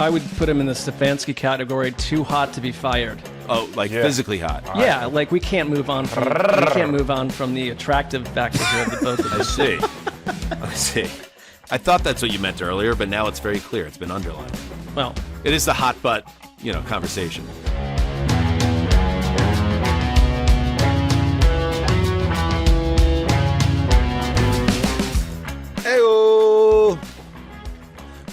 I would put him in the Stefanski category, too hot to be fired. Oh, like physically hot. Yeah, like we can't move on from the attractive factor here of the both of us. I see. I thought that's what you meant earlier, but now it's very clear. It's been underlined. Well, it is the hot butt, conversation. Hey-o!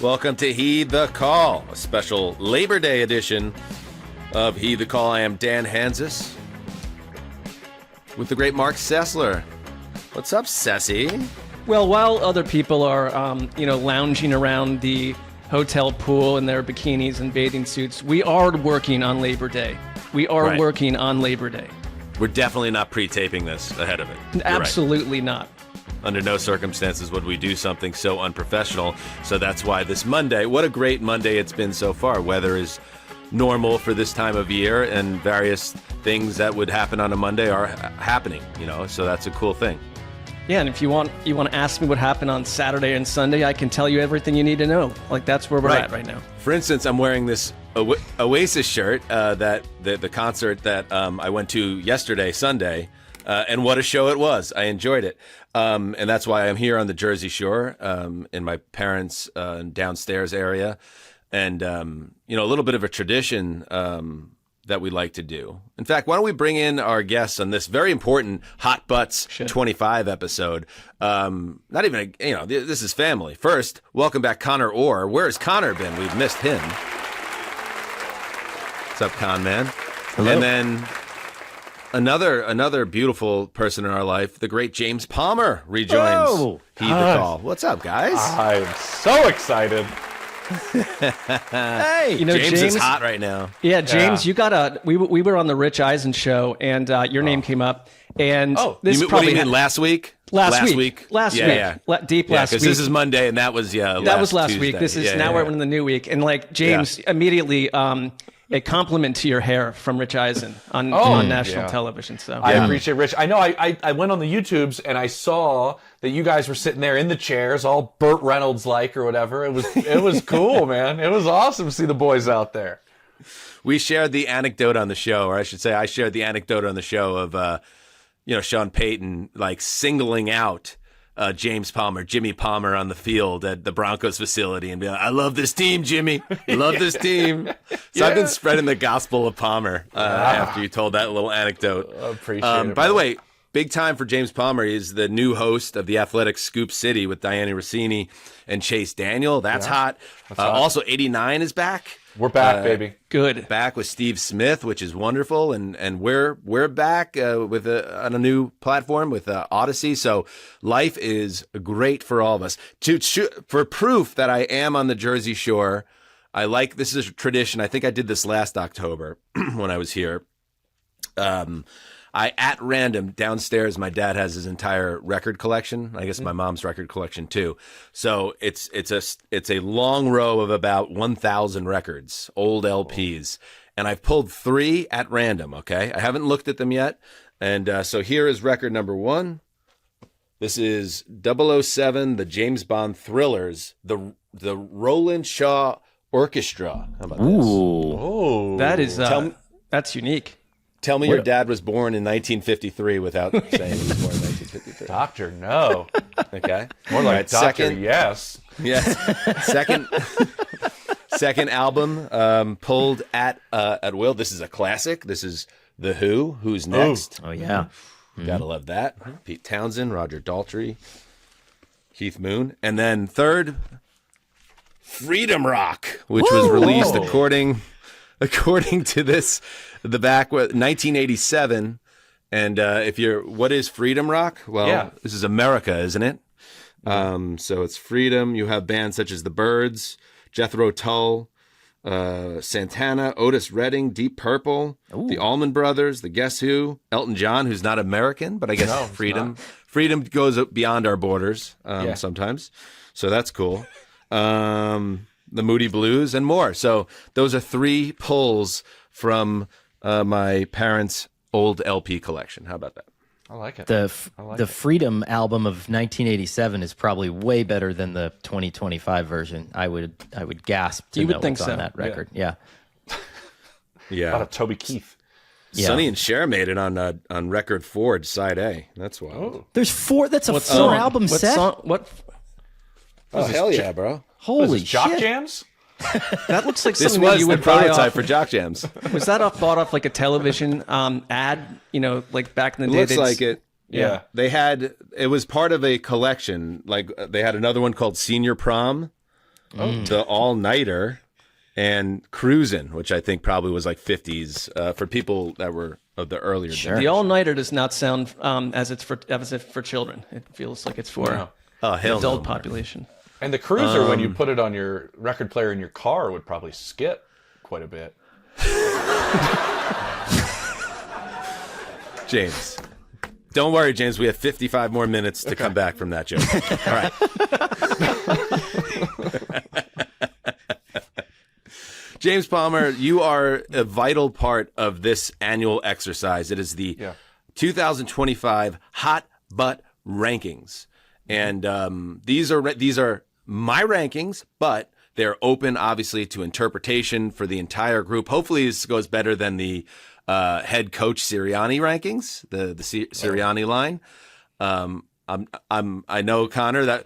Welcome to Heed the Call, a special Labor Day edition of Heed the Call. I am Dan Hanzus with the great Marc Sessler. What's up, Sessy? Well, while other people are, lounging around the hotel pool in their bikinis and bathing suits, we are working on Labor Day. Working on Labor Day. We're definitely not pre-taping this ahead of it. Absolutely not. Under no circumstances would we do something so unprofessional. So that's why this Monday, what a great Monday it's been so far. Weather is normal for this time of year, and various things that would happen on a Monday are happening, so that's a cool thing. Yeah, and if you want to ask me what happened on Saturday and Sunday, I can tell you everything you need to know. Like, that's where we're at right now. For instance, I'm wearing this Oasis shirt that the concert that I went to yesterday, Sunday, and what a show it was. I enjoyed it. And that's why I'm here on the Jersey Shore in my parents' downstairs area. And, a little bit of a tradition that we like to do. In fact, why don't we bring in our guests on this very important Hot Butts 25 episode? Not even, this is family. First, welcome back Conor Orr. Where's Conor been? We've missed him. What's up, Con Man? Hello. And then another beautiful person in our life, the great James Palmer rejoins Heed the Call. What's up, guys? I'm so excited. Hey, James is hot right now. Yeah, James, you got we were on the Rich Eisen show, and your name came up. And this what do you mean, last week? Last week. Yeah. Last week. Because this is Monday, and that was last Tuesday. week. This is now we're in the new week, and like James immediately. A compliment to your hair from Rich Eisen on national television. So I appreciate Rich. I know I went on the YouTubes and I saw that you guys were sitting there in the chairs, all Burt Reynolds like or whatever. It was cool, man. It was awesome to see the boys out there. We shared the anecdote on the show, or I should say, I shared the anecdote on the show of Sean Payton like singling out James Palmer, Jimmy Palmer on the field at the Broncos facility and be like, I love this team, Jimmy. I love this team. So I've been spreading the gospel of Palmer after you told that little anecdote. I appreciate it. By the way, big time for James Palmer. He's the new host of The Athletic Scoop City with Diana Rossini and Chase Daniel. That's hot. Also, 89 is back. We're back, baby. Good. Back with Steve Smith, which is wonderful, and we're back with on a new platform with Odyssey. So life is great for all of us. For proof that I am on the Jersey Shore, this is a tradition. I think I did this last October when I was here. I, at random, downstairs, my dad has his entire record collection. I guess my mom's record collection too. So it's a long row of about 1,000 records, old LPs. And I've pulled 3 at random, okay? I haven't looked at them yet. And so here is record number 1. This is 007, the James Bond Thrillers, the Roland Shaw Orchestra. How about this? Ooh. That is that's unique. Tell me your dad was born in 1953 without saying he was born in 1953. Doctor, no. Okay. More like Doctor, yes. Yes. Second album pulled at will. This is a classic. This is The Who. Who's Next? Oh, yeah. Gotta love that. Pete Townsend, Roger Daltrey, Keith Moon. And then third, Freedom Rock, which was released according to this, the back 1987. And what is Freedom Rock? Well, This is America, isn't it? So it's freedom. You have bands such as The Byrds, Jethro Tull, Santana, Otis Redding, Deep Purple, the Allman Brothers, the Guess Who, Elton John, who's not American, but I guess freedom goes beyond our borders sometimes. So that's cool. The Moody Blues and more. So those are 3 pulls from my parents' old LP collection. How about that? I like it. The Freedom album of 1987 is probably way better than the 2025 version. I would gasp to know what's on that record. Yeah. Yeah. About a Toby Keith. Yeah. Sonny and Cher made it on record Ford side A. That's wild. There's 4. That's a 4-album set. Oh hell yeah, bro! Holy Jock shit! Jams? That looks like This something that was you the would buy prototype off. for Jock Jams. Was that bought off like a television ad? You know, like back in the day. Looks like it. Yeah. It was part of a collection. Like they had another one called Senior Prom, the All Nighter, and Cruisin', which I think probably was like 50s for people that were of the earlier. The all nighter does not sound as if for children. It feels like it's for the adult population. And the Cruiser, when you put it on your record player in your car, would probably skip quite a bit. James. Don't worry, James. We have 55 more minutes to come back from that joke. All right. James Palmer, you are a vital part of this annual exercise. It is the 2025 Hot Butt Rankings. And these are my rankings, but they're open, obviously, to interpretation for the entire group. Hopefully this goes better than the head coach Sirianni rankings, the Sirianni line. I know, Conor, that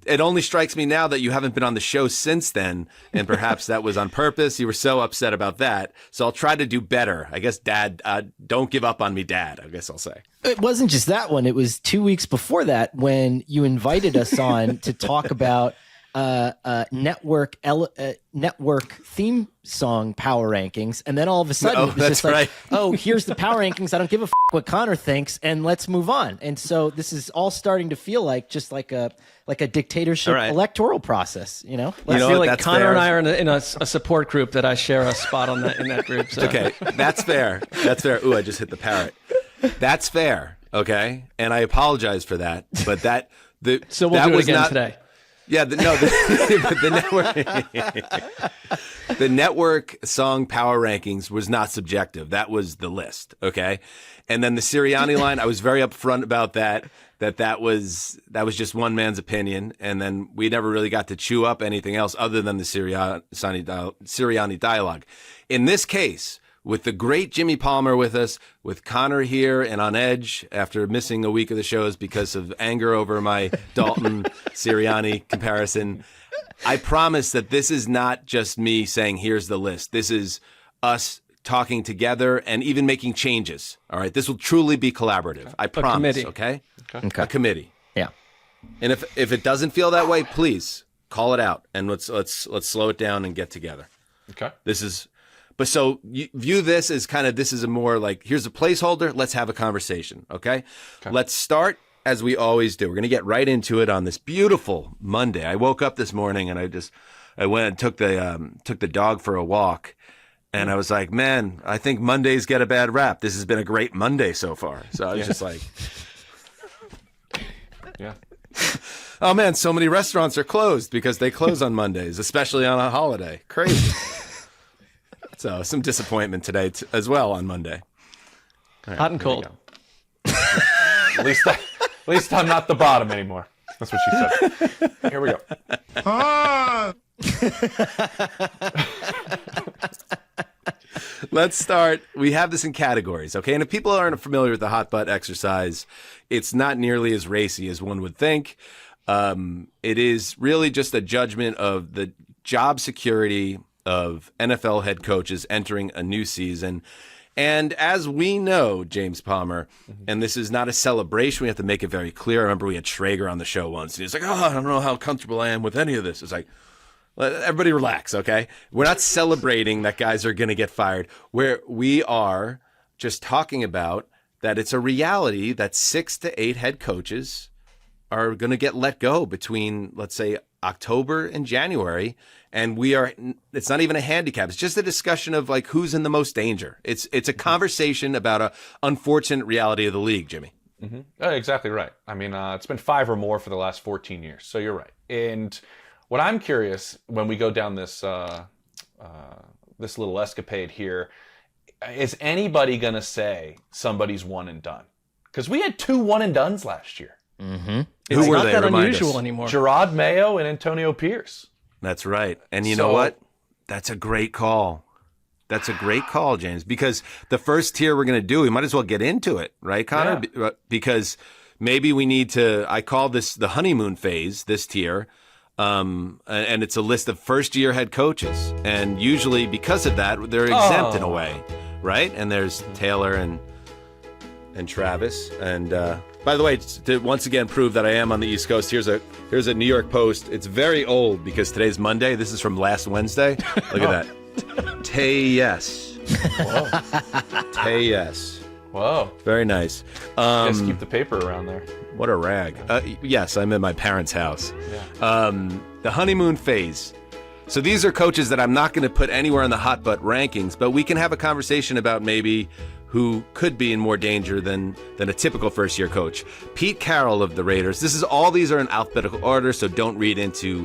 it only strikes me now that you haven't been on the show since then, and perhaps that was on purpose. You were so upset about that, so I'll try to do better. I guess, Dad, don't give up on me, Dad. I guess I'll say. It wasn't just that one. It was 2 weeks before that when you invited us on to talk about network theme song power rankings, and then all of a sudden it was just like, oh, here's the power rankings. I don't give a what Conor thinks, and let's move on. And so this is all starting to feel like just like a dictatorship electoral process. You know, I feel like Conor and I are in a support group that I share a spot on in that group. So. Okay, that's fair. That's fair. Ooh, I just hit the parrot. That's fair. Okay, and I apologize for that, but so we'll do it again today. Yeah, the network song power rankings was not subjective. That was the list, okay? And then the Sirianni line, I was very upfront about that was just one man's opinion, and then we never really got to chew up anything else other than the Sirianni dialogue. In this case, with the great Jimmy Palmer with us, with Conor here and on edge after missing a week of the shows because of anger over my Dalton Sirianni comparison, I promise that this is not just me saying, here's the list. This is us talking together and even making changes. All right. This will truly be collaborative. I promise. Okay? A committee. Yeah. And if it doesn't feel that way, please call it out and let's slow it down and get together. Okay. But so you view this as this is a more like, here's a placeholder. Let's have a conversation. Okay. Let's start as we always do. We're going to get right into it on this beautiful Monday. I woke up this morning and I went and took the dog for a walk. And I was like, man, I think Mondays get a bad rap. This has been a great Monday so far. So I was just like, yeah. Oh man, so many restaurants are closed because they close on Mondays, especially on a holiday. Crazy. So some disappointment today as well on Monday. Right, hot and cold. At least I'm not the bottom anymore. That's what she said. Here we go. Let's start. We have this in categories, okay? And if people aren't familiar with the hot butt exercise, it's not nearly as racy as one would think. It is really just a judgment of the job security of NFL head coaches entering a new season. And as we know, James Palmer, and this is not a celebration, we have to make it very clear. I remember we had Schrager on the show once, and he's like, I don't know how comfortable I am with any of this. It's like, everybody relax, okay? We're not celebrating that guys are going to get fired. We are just talking about that it's a reality that 6 to 8 head coaches are going to get let go between, let's say, October and January. And it's not even a handicap. It's just a discussion of like who's in the most danger. It's a conversation about a unfortunate reality of the league, Jimmy. Mm-hmm. Exactly right. I mean, it's been 5 or more for the last 14 years. So you're right. And what I'm curious when we go down this little escapade here, is anybody going to say somebody's one and done? Because we had 2 one-and-dones last year. Who It's were not they? that Remind unusual us. anymore. Gerard Mayo and Antonio Pierce. That's right. And you know what? That's a great call. That's a great call, James, because the first tier we're going to do, we might as well get into it, right, Conor? Yeah. Because maybe we need to, I call this the honeymoon phase, this tier, and it's a list of first-year head coaches. And usually because of that, they're exempt in a way, right? And there's Taylor and Travis. And by the way, to once again prove that I am on the East Coast, here's a New York Post. It's very old because today's Monday. This is from last Wednesday. Look at that. Yes. Whoa. Yes. Whoa. Very nice. Just keep the paper around there. What a rag. Yes, I'm in my parents' house. Yeah. The honeymoon phase. So these are coaches that I'm not going to put anywhere in the hot butt rankings, but we can have a conversation about maybe who could be in more danger than a typical first-year coach. Pete Carroll of the Raiders. These are in alphabetical order, so don't read into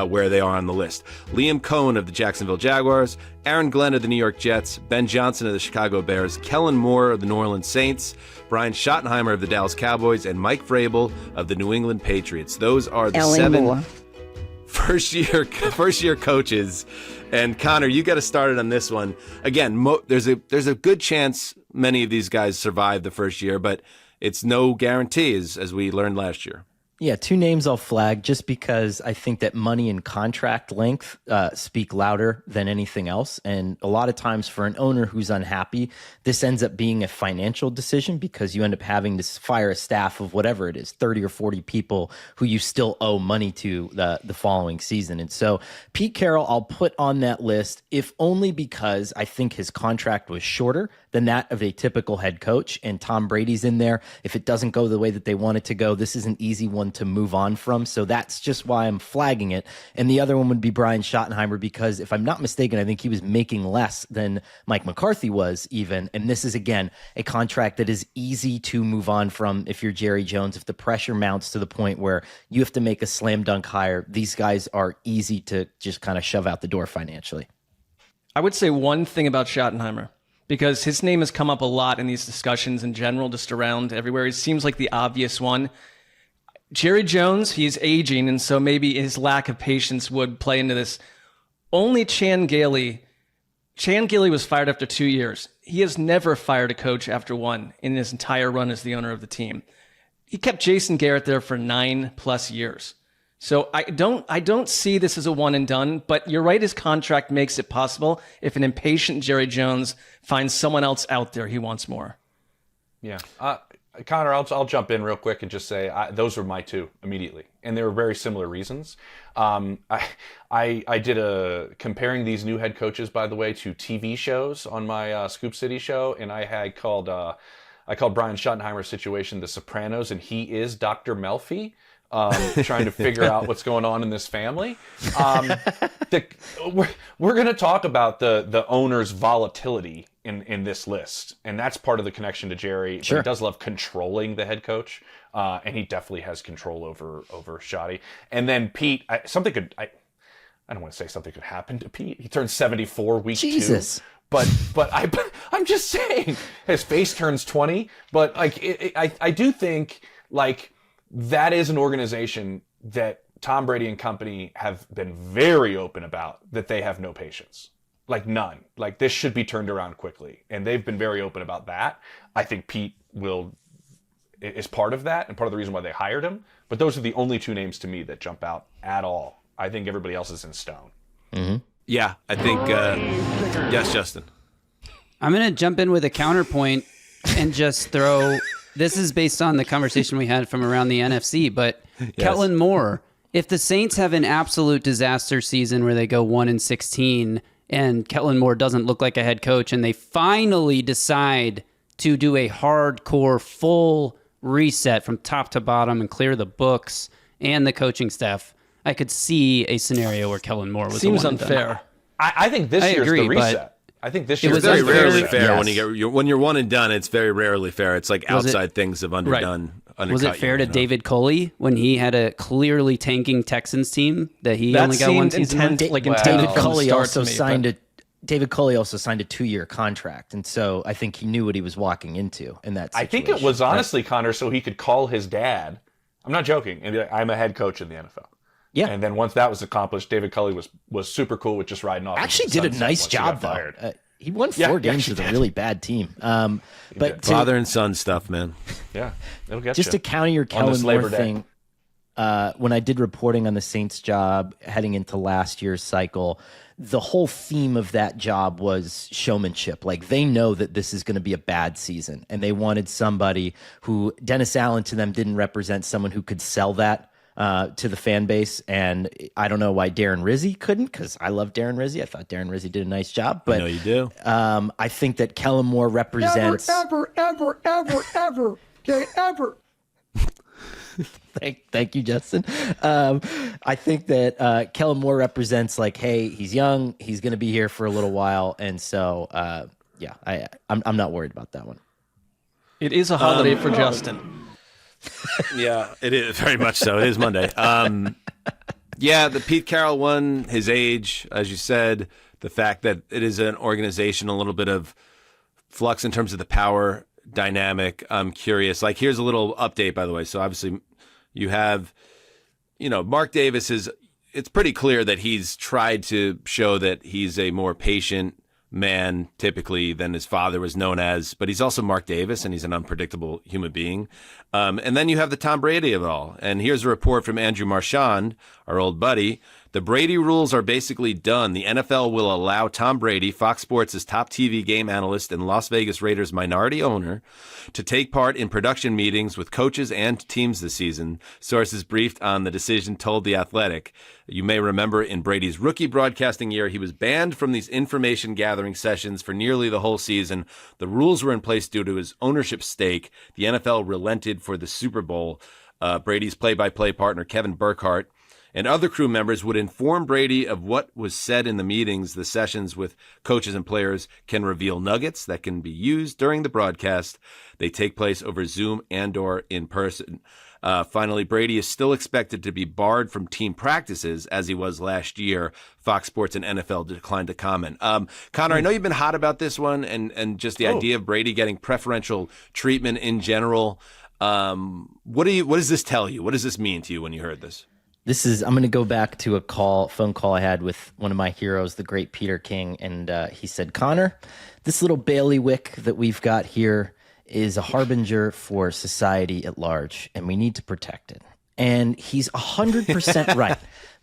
where they are on the list. Liam Cohen of the Jacksonville Jaguars, Aaron Glenn of the New York Jets, Ben Johnson of the Chicago Bears, Kellen Moore of the New Orleans Saints, Brian Schottenheimer of the Dallas Cowboys, and Mike Vrabel of the New England Patriots. Those are the seven first-year coaches. And Conor, you got to start it on this one. Again, there's a good chance many of these guys survive the first year, but it's no guarantee, as we learned last year. Yeah, 2 names I'll flag just because I think that money and contract length speak louder than anything else. And a lot of times for an owner who's unhappy, this ends up being a financial decision because you end up having to fire a staff of whatever it is, 30 or 40 people who you still owe money to the following season. And so Pete Carroll, I'll put on that list, if only because I think his contract was shorter than that of a typical head coach. And Tom Brady's in there. If it doesn't go the way that they want it to go, this is an easy one to move on from. So that's just why I'm flagging it. And the other one would be Brian Schottenheimer, because if I'm not mistaken, I think he was making less than Mike McCarthy was even. And this is, again, a contract that is easy to move on from if you're Jerry Jones. If the pressure mounts to the point where you have to make a slam dunk hire, these guys are easy to just kind of shove out the door financially. I would say one thing about Schottenheimer, because his name has come up a lot in these discussions in general, just around everywhere. It seems like the obvious one. Jerry Jones, he's aging, and so maybe his lack of patience would play into this. Only Chan Gailey was fired after 2 years. He has never fired a coach after one in his entire run as the owner of the team. He kept Jason Garrett there for 9+ years. So I don't see this as a one and done, but you're right, his contract makes it possible if an impatient Jerry Jones finds someone else out there he wants more. Yeah. Conor, I'll jump in real quick and just say those are my 2 immediately, and they were very similar reasons. I did a comparing these new head coaches, by the way, to TV shows on my Scoop City show, and I called Brian Schottenheimer's situation The Sopranos, and he is Dr. Melfi. Trying to figure out what's going on in this family. We're going to talk about the owner's volatility in this list, and that's part of the connection to Jerry. Sure. He does love controlling the head coach, and he definitely has control over Shotty. And then Pete, I don't want to say something could happen to Pete. He turns 74 week 2. But I'm just saying his face turns 20. But like I do think like. That is an organization that Tom Brady and company have been very open about, that they have no patience. Like none. Like this should be turned around quickly. And they've been very open about that. I think Pete is part of that and part of the reason why they hired him. But those are the only 2 names to me that jump out at all. I think everybody else is in stone. Mm-hmm. Yeah, I think, yes, Justin. I'm going to jump in with a counterpoint and just throw... This is based on the conversation we had from around the NFC, but yes. Kellen Moore, if the Saints have an absolute disaster season where they go 1-16 and Kellen Moore doesn't look like a head coach and they finally decide to do a hardcore full reset from top to bottom and clear the books and the coaching staff, I could see a scenario where Kellen Moore was seems unfair. I think this year's the reset. I think this year it's very rarely fair yes. when you're one and done. It's very rarely fair. It's like outside things have underdone. Right. Was it fair to David Coley when he had a clearly tanking Texans team that he only got one season? David Coley also signed David Culley also signed a 2-year contract, and so I think he knew what he was walking into in that situation. I think it was honestly, Conor, so he could call his dad. I'm not joking. And be like, I'm a head coach in the NFL. Yeah. And then once that was accomplished, David Culley was super cool with just riding off. Actually did a nice job, though. He won 4 games with a really bad team. But father and son stuff, man. Yeah, it'll get just you. to counter your Kellen Moore thing, when I did reporting on the Saints job heading into last year's cycle, the whole theme of that job was showmanship. Like, they know that this is going to be a bad season, and they wanted somebody who, Dennis Allen to them didn't represent someone who could sell that to the fan base. And I don't know why Darren Rizzi couldn't, because I love Darren Rizzi. I thought Darren Rizzi did a nice job. But I know you do. I think that Kellen Moore represents... Ever. Thank you, Justin. I think that Kellen Moore represents, like, hey, he's young, he's going to be here for a little while, and so I'm not worried about that one. It is a holiday for Justin. Yeah, it is very much so. It is Monday. Yeah, the Pete Carroll one, his age, as you said, the fact that it is an organization, a little bit of flux in terms of the power dynamic. I'm curious. Like, here's a little update, by the way. So obviously you have, Mark Davis it's pretty clear that he's tried to show that he's a more patient man typically than his father was known as, but he's also Mark Davis and he's an unpredictable human being. And then you have the Tom Brady of it all. And here's a report from Andrew Marchand, our old buddy. The Brady rules are basically done. The NFL will allow Tom Brady, Fox Sports' top TV game analyst and Las Vegas Raiders minority owner, to take part in production meetings with coaches and teams this season. Sources briefed on the decision told The Athletic. You may remember in Brady's rookie broadcasting year, he was banned from these information gathering sessions for nearly the whole season. The rules were in place due to his ownership stake. The NFL relented for the Super Bowl. Brady's play-by-play partner, Kevin Burkhardt, and other crew members would inform Brady of what was said in the meetings. The sessions with coaches and players can reveal nuggets that can be used during the broadcast. They take place over Zoom and or in person. Finally, Brady is still expected to be barred from team practices as he was last year. Fox Sports and NFL declined to comment. Conor, I know you've been hot about this one and just the idea of Brady getting preferential treatment in general. What does this tell you? What does this mean to you when you heard this? I'm going to go back to a phone call I had with one of my heroes, the great Peter King. And he said, Conor, this little bailiwick that we've got here is a harbinger for society at large, and we need to protect it. And he's 100% right.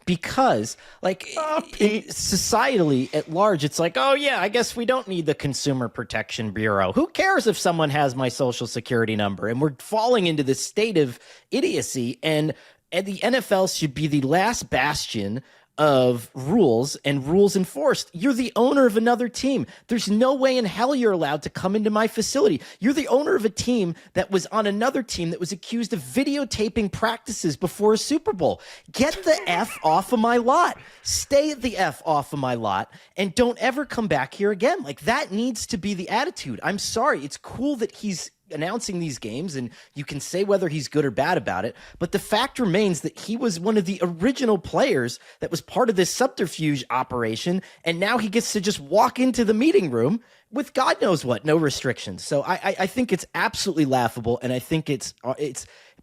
Because, societally at large, it's like, oh, yeah, I guess we don't need the Consumer Protection Bureau. Who cares if someone has my social security number? And we're falling into this state of idiocy. And the NFL should be the last bastion of rules and rules enforced. You're the owner of another team. There's no way in hell you're allowed to come into my facility. You're the owner of a team that was on another team that was accused of videotaping practices before a Super Bowl. Get the F off of my lot. Stay the F off of my lot and don't ever come back here again. Like, that needs to be the attitude. I'm sorry. It's cool that he's announcing these games and you can say whether he's good or bad about it, but the fact remains that he was one of the original players that was part of this subterfuge operation, and now he gets to just walk into the meeting room with God knows what, no restrictions. So I think it's absolutely laughable, and I think it's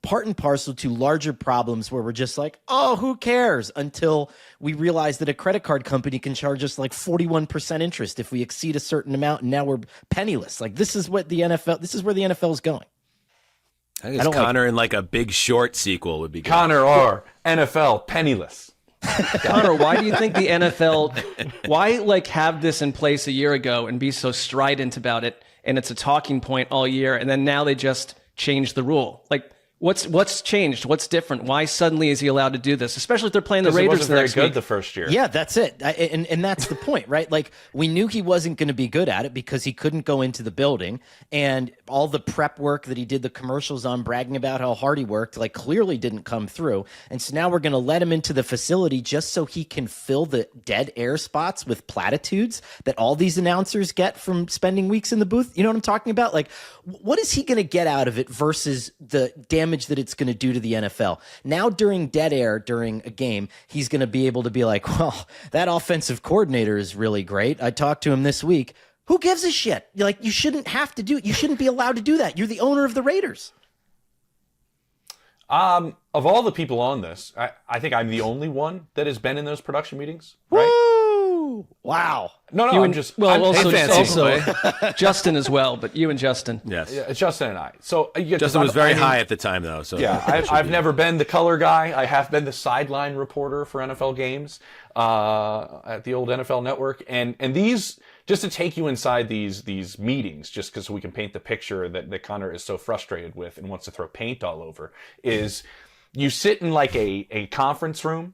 part and parcel to larger problems where we're just like, oh, who cares, until we realize that a credit card company can charge us like 41% interest if we exceed a certain amount, and now we're penniless. Like, this is where the NFL is going. I guess Conor in like a Big Short sequel would be good. Conor R. NFL penniless. Conor, why do you think the NFL, have this in place a year ago and be so strident about it, and it's a talking point all year, and then now they just changed the rule? Like, what's changed? What's different? Why suddenly is he allowed to do this? Especially if they're playing the Raiders the next week. It wasn't very good the first year. Yeah, that's it. And that's the point, right? Like, we knew he wasn't going to be good at it because he couldn't go into the building, and all the prep work that he did the commercials on, bragging about how hard he worked, like, clearly didn't come through. And so now we're going to let him into the facility just so he can fill the dead air spots with platitudes that all these announcers get from spending weeks in the booth. You know what I'm talking about? Like, what is he going to get out of it versus the damn damage that it's going to do to the NFL. Now, during dead air, during a game, he's going to be able to be like, well, that offensive coordinator is really great. I talked to him this week. Who gives a shit? Like, you shouldn't have to do it. You shouldn't be allowed to do that. You're the owner of the Raiders. Of all the people on this, I think I'm the only one that has been in those production meetings. Right? Woo! Wow. No, You I'm and- just well, I'm, also, Hey, fancy also Justin as well, but you and Justin. Yes. yeah, it's Justin and I. So Justin was very high at the time, though. So Yeah, I've never been the color guy. I have been the sideline reporter for NFL games at the old NFL Network, and these, just to take you inside these meetings, just because we can paint the picture that Conor is so frustrated with and wants to throw paint all over, is you sit in like a conference room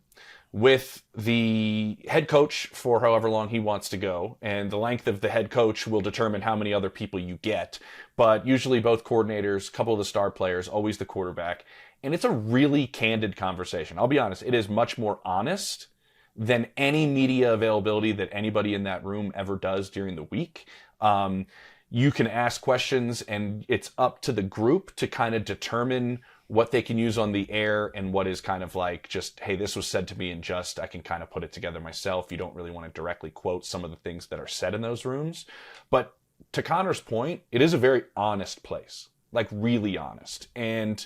with the head coach for however long he wants to go, and the length of the head coach will determine how many other people you get. But usually both coordinators, a couple of the star players, always the quarterback. And it's a really candid conversation. I'll be honest, it is much more honest than any media availability that anybody in that room ever does during the week. You can ask questions, and it's up to the group to kind of determine what they can use on the air and what is kind of like just, hey, this was said to me, and just I can kind of put it together myself. You don't really want to directly quote some of the things that are said in those rooms. But to Conor's point, it is a very honest place, like really honest. And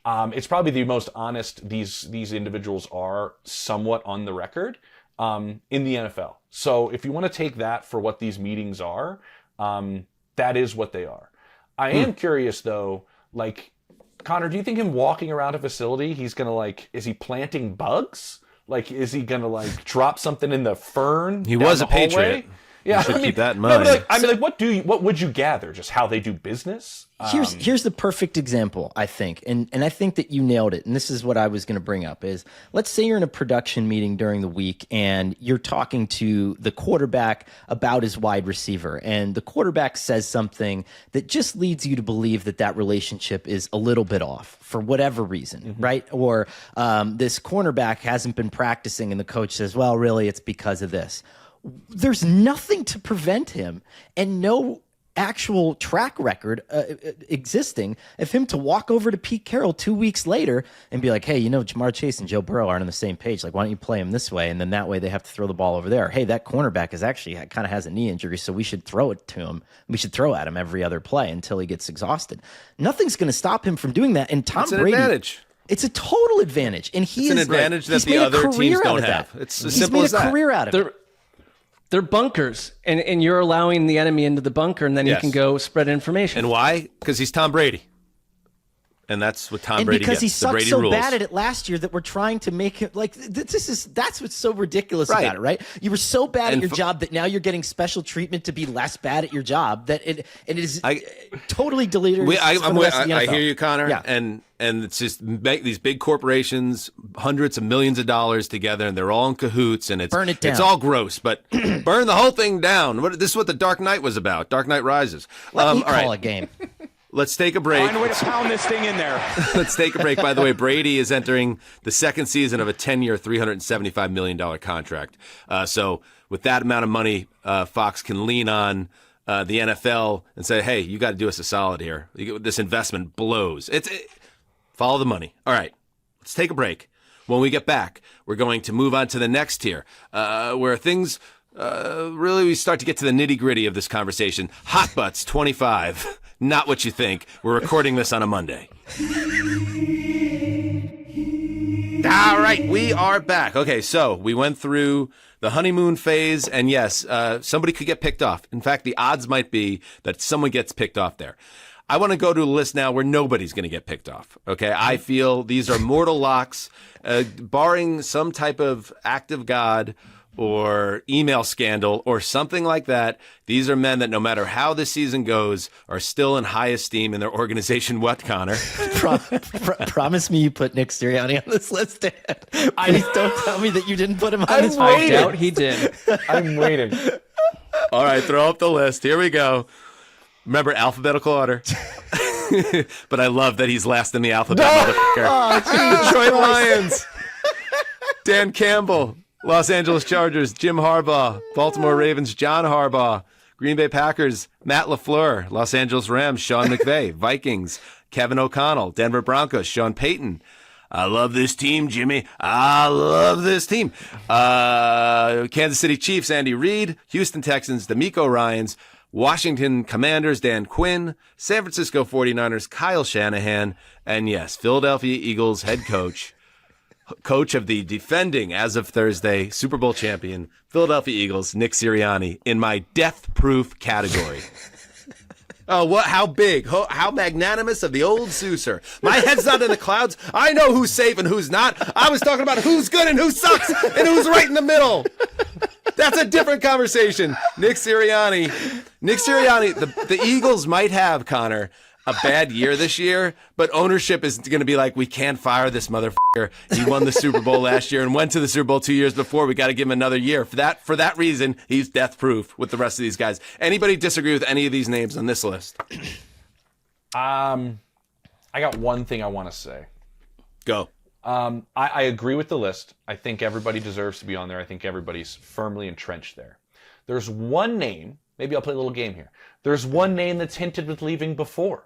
it's probably the most honest these individuals are somewhat on the record in the NFL. So if you want to take that for what these meetings are, that is what they are. I am curious though, like, Conor, do you think him walking around a facility, he's going to like, is he planting bugs? Like, is he going to like drop something in the fern? He down was the a Patriot. hallway? Yeah, You should keep that in no, mind. but what would you gather? Just how they do business? Here's the perfect example, I think, and I think that you nailed it. And this is what I was going to bring up: is let's say you're in a production meeting during the week and you're talking to the quarterback about his wide receiver, and the quarterback says something that just leads you to believe that relationship is a little bit off for whatever reason, right? Or this cornerback hasn't been practicing, and the coach says, "Well, really, it's because of this." There's nothing to prevent him, and no actual track record existing of him to walk over to Pete Carroll 2 weeks later and be like, hey, Jamar Chase and Joe Burrow aren't on the same page. Like, why don't you play him this way? And then that way they have to throw the ball over there. Hey, that cornerback is actually kind of has a knee injury, so we should throw it to him. We should throw at him every other play until he gets exhausted. Nothing's going to stop him from doing that. And Tom It's an Brady, advantage. it's a total advantage. And It's an advantage that he's the made a other career teams out don't of have. that. It's as He's simple made as a that. career out of it. They're bunkers, and you're allowing the enemy into the bunker, and then Yes. you can go spread information. And why? Because he's Tom Brady. And that's what Tom And Brady because gets. he the sucked Brady so rules. bad at it last year that we're trying to make him like that's what's so ridiculous Right. about it, right? You were so bad And at your job that now you're getting special treatment to be less bad at your job. That it is I- totally deleted. I hear you, Connor. Yeah. And it's just make these big corporations, hundreds of millions of dollars together, and they're all in cahoots, and Burn it down. It's all gross, but burn the whole thing down. This is what the Dark Knight was about. Dark Knight Rises. Let me all right. call a game. Let's take a break. Find a way to pound this thing in there. Let's take a break. By the way, Brady is entering the second season of a 10-year, $375 million contract. So with that amount of money, Fox can lean on the NFL and say, hey, you got to do us a solid here. This investment blows. Follow the money. All right, let's take a break. When we get back, we're going to move on to the next tier, where things really we start to get to the nitty-gritty of this conversation. Hot Butts 25. Not what you think. We're recording this on a Monday. All right, we are back. Okay, so we went through the honeymoon phase, and yes, somebody could get picked off. In fact, the odds might be that someone gets picked off there. I want to go to a list now where nobody's going to get picked off. Okay, I feel these are mortal locks, barring some type of act of God or email scandal or something like that. These are men that no matter how the season goes are still in high esteem in their organization. What, Connor? Promise me you put Nick Sirianni on this list, Dan. Please don't tell me that you didn't put him on this I list. doubt he did. I'm waiting. All right, throw up the list. Here we go. Remember, alphabetical order. But I love that he's last in the alphabet, motherfucker. Detroit Lions. Dan Campbell. Los Angeles Chargers, Jim Harbaugh. Baltimore Ravens, John Harbaugh. Green Bay Packers, Matt LaFleur. Los Angeles Rams, Sean McVay. Vikings, Kevin O'Connell, Denver Broncos, Sean Payton. I love this team, Jimmy. I love this team. Kansas City Chiefs, Andy Reid. Houston Texans, D'Amico Ryans. Washington Commanders, Dan Quinn. San Francisco 49ers, Kyle Shanahan. And yes, Philadelphia Eagles head coach of the defending, as of Thursday, Super Bowl champion, Philadelphia Eagles, Nick Sirianni, in my death-proof category. Oh, what? How big? How magnanimous of the Ol Zeusser. My head's not in the clouds. I know who's safe and who's not. I was talking about who's good and who sucks and who's right in the middle. That's a different conversation. Nick Sirianni, the Eagles might have, Connor, a bad year this year, but ownership is going to be like, we can't fire this motherfucker. He won the Super Bowl last year and went to the Super Bowl 2 years before. We got to give him another year. For that reason, he's death proof with the rest of these guys. Anybody disagree with any of these names on this list? I got one thing I want to say. Go. I agree with the list. I think everybody deserves to be on there. I think everybody's firmly entrenched there. There's one name, maybe I'll play a little game here. There's one name that's hinted with leaving before.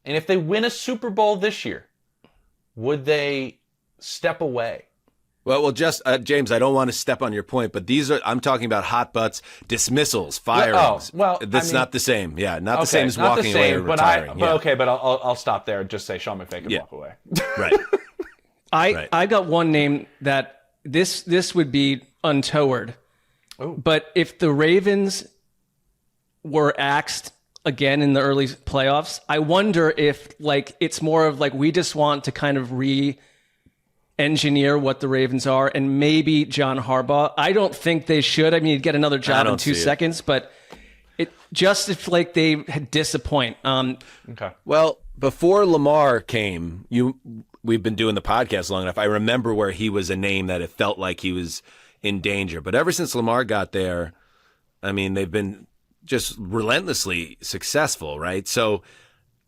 And if they win a Super Bowl this year, would they step away? Well, just James, I don't want to step on your point, but I'm talking about hot butts, dismissals, firings. That's not the same. Yeah, not the same as walking away or retiring. But I'll stop there and just say Sean McVay can walk away. Right. I got one name that this would be untoward. Oh. But if the Ravens were axed again in the early playoffs, I wonder if it's more of we just want to kind of re-engineer what the Ravens are, and maybe John Harbaugh. I don't think they should. I mean, you'd get another job in 2 seconds, but it just if they disappoint. Okay. Well, before Lamar came, we've been doing the podcast long enough. I remember where he was a name that it felt like he was in danger. But ever since Lamar got there, I mean, they've been just relentlessly successful, right? So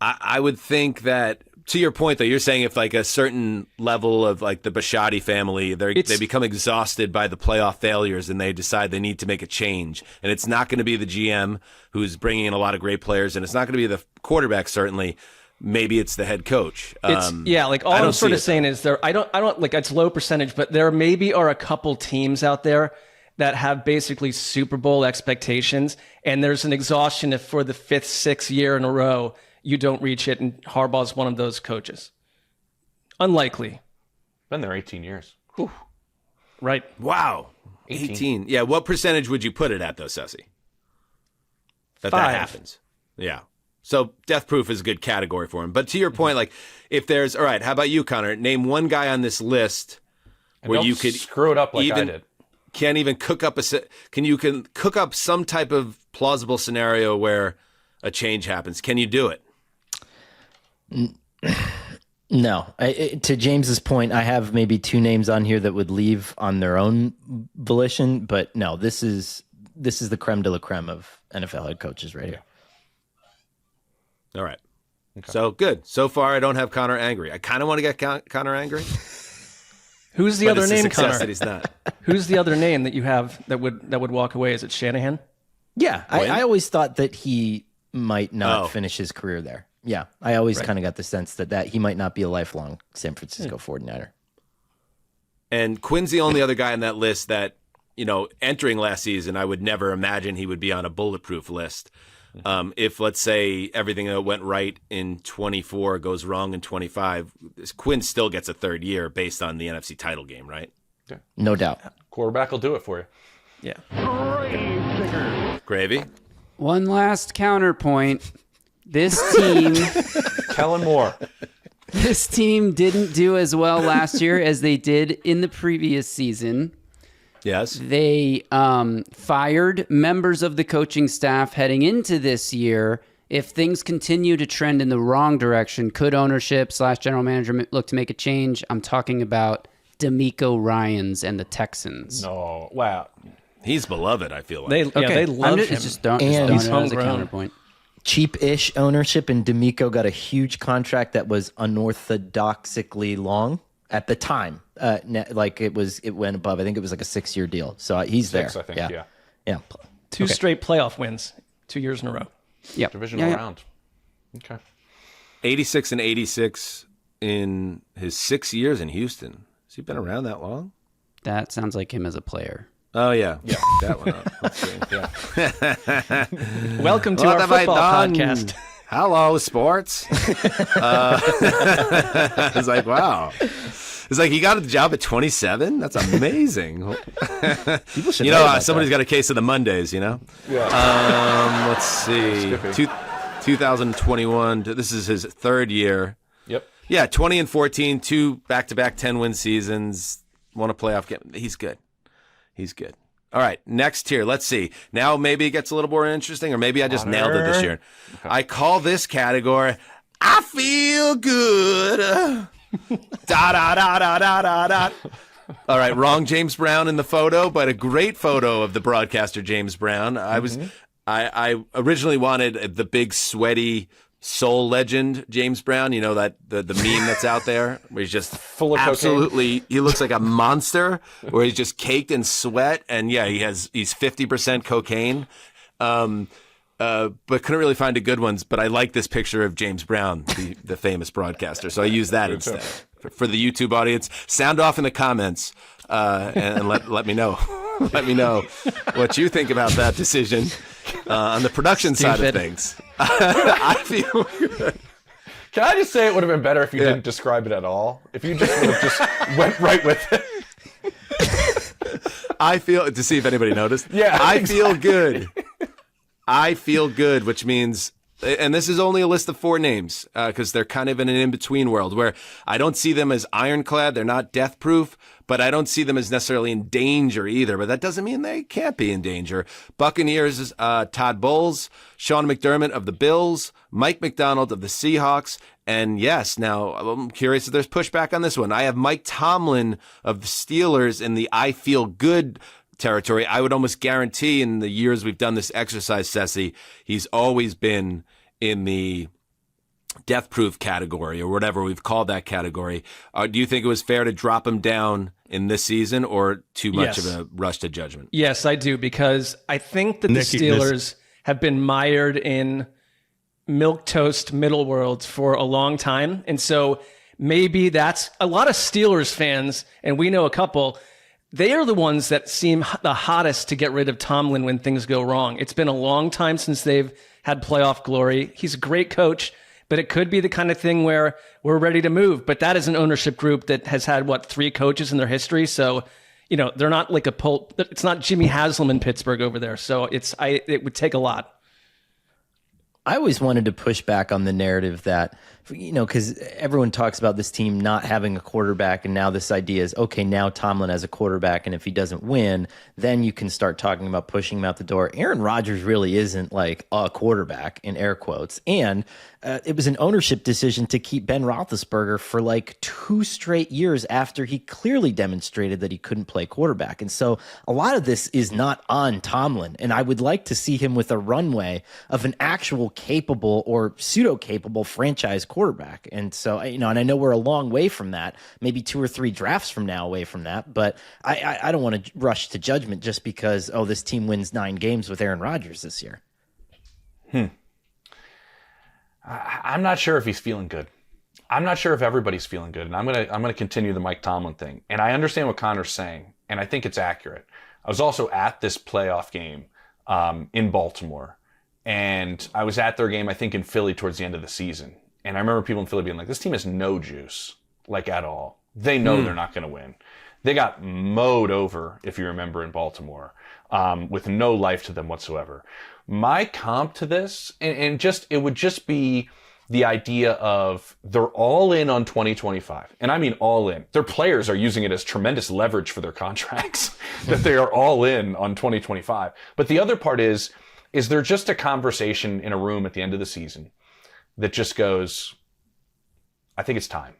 I would think that, to your point, though, you're saying if a certain level of the Bisciotti family, they become exhausted by the playoff failures and they decide they need to make a change. And it's not going to be the GM who's bringing in a lot of great players, and it's not going to be the quarterback, certainly. Maybe it's the head coach. All I'm sort of saying is I don't it's low percentage, but there maybe are a couple teams out there that have basically Super Bowl expectations, and there's an exhaustion if for the 5th, 6th year in a row you don't reach it, and Harbaugh's one of those coaches. Unlikely. Been there 18 years. Whew. Right. Wow. 18. Yeah, what percentage would you put it at, though, Sessy? That 5. happens. Yeah. So death proof is a good category for him. But to your point, if there's, all right, how about you, Connor? Name one guy on this list where you could screw it up like I did. Can't even cook up can cook up some type of plausible scenario where a change happens. Can you do it? No. To James's point, I have maybe 2 names on here that would leave on their own volition, but no, this is the creme de la creme of NFL head coaches right here. All right. Okay. So good. So far, I don't have Connor angry. I kind of want to get Connor angry. Who's the other name, Connor? That he's not. Who's the other name that you have that would walk away? Is it Shanahan? Yeah, I always thought that he might not finish his career there. Yeah, I always kind of got the sense that he might not be a lifelong San Francisco 49er. And Quinn's the only other guy on that list that, entering last season, I would never imagine he would be on a bulletproof list. If, let's say, everything that went right in 24 goes wrong in 25, Quinn still gets a 3rd year based on the NFC title game, right? Yeah. No doubt. Quarterback will do it for you. Yeah. Gravy. One last counterpoint. This team, Kellen Moore. This team didn't do as well last year as they did in the previous season. Yes. They fired members of the coaching staff heading into this year. If things continue to trend in the wrong direction, could ownership / general manager look to make a change? I'm talking about D'Amico Ryans and the Texans. No. Wow. He's beloved, I feel like. They love him. It's just don't And as he's a homegrown. counterpoint. Cheap-ish ownership, and D'Amico got a huge contract that was unorthodoxically long at the time. It went above. I think it was a 6-year deal. So he's 6, there. I think, yeah. 2 straight playoff wins, 2 years in a row. Yep. Divisional round. Okay. 86 and 86 in his 6 years in Houston. Has he been around that long? That sounds like him as a player. Oh, yeah. That one up. Let's see. Welcome to What our have I football done? podcast. Hello, sports. It's like, wow. It's like, he got a job at 27? That's amazing. People should You write know, about somebody's that. got a case of the Mondays, you know? Yeah. Let's see. Skippy. 2021. This is his third year. Yep. Yeah, 20 and 14, 2 back-to-back 10-win seasons, won a playoff game. He's good. All right, next tier. Let's see. Now maybe it gets a little more interesting, or maybe I just nailed it this year. Okay. I call this category, I feel good. Da, da, da, da, da, da, da. All right, wrong James Brown in the photo, but a great photo of the broadcaster James Brown. I originally wanted the big sweaty soul legend James Brown, you know, that the meme that's out there where he's just Full of absolutely he looks like a monster, where he's just caked in sweat, and yeah, he's 50% cocaine. But couldn't really find a good ones. But I like this picture of James Brown, the famous broadcaster, so I use that instead for the YouTube audience. Sound off in the comments and let me know. Let me know what you think about that decision on the production side of things. I feel good. Can I just say it would have been better if you didn't describe it at all? If you just would have just went right with it. I feel, to see if anybody noticed. Yeah, I feel good. I feel good, which means, and this is only a list of 4 names because they're kind of in an in-between world where I don't see them as ironclad. They're not death-proof, but I don't see them as necessarily in danger either. But that doesn't mean they can't be in danger. Buccaneers, Todd Bowles, Sean McDermott of the Bills, Mike McDonald of the Seahawks, and yes, now I'm curious if there's pushback on this one. I have Mike Tomlin of the Steelers in the I feel good territory. I would almost guarantee in the years we've done this exercise, Ceci, he's always been in the death-proof category or whatever we've called that category. Do you think it was fair to drop him down in this season, or too much of a rush to judgment? Yes, I do, because I think that the Steelers have been mired in milquetoast middle worlds for a long time. And so maybe that's a lot of Steelers fans, and we know a couple, they are the ones that seem the hottest to get rid of Tomlin when things go wrong. It's been a long time since they've had playoff glory. He's a great coach, but it could be the kind of thing where we're ready to move. But that is an ownership group that has had, 3 coaches in their history. So, you know, they're not like it's not Jimmy Haslam in Pittsburgh over there. So it would take a lot. I always wanted to push back on the narrative that, you know, because everyone talks about this team not having a quarterback, and now this idea is, okay, now Tomlin has a quarterback, and if he doesn't win, then you can start talking about pushing him out the door. Aaron Rodgers really isn't like a quarterback, in air quotes, and it was an ownership decision to keep Ben Roethlisberger for like 2 straight years after he clearly demonstrated that he couldn't play quarterback. And so a lot of this is not on Tomlin, and I would like to see him with a runway of an actual capable or pseudo-capable franchise quarterback. And so, you know, and I know we're a long way from that, maybe 2 or 3 drafts from now away from that, but I don't want to rush to judgment just because, oh, this team wins 9 games with Aaron Rodgers this year. I'm not sure if he's feeling good. I'm not sure if everybody's feeling good. And I'm gonna continue the Mike Tomlin thing. And I understand what Conor's saying, and I think it's accurate. I was also at this playoff game in Baltimore, and I was at their game, I think, in Philly towards the end of the season. And I remember people in Philly being like, this team has no juice, like at all. They know they're not going to win. They got mowed over, if you remember, in Baltimore, with no life to them whatsoever. My comp to this, and it would just be the idea of they're all in on 2025. And I mean all in. Their players are using it as tremendous leverage for their contracts, that they are all in on 2025. But the other part is there just a conversation in a room at the end of the season that just goes, I think it's time.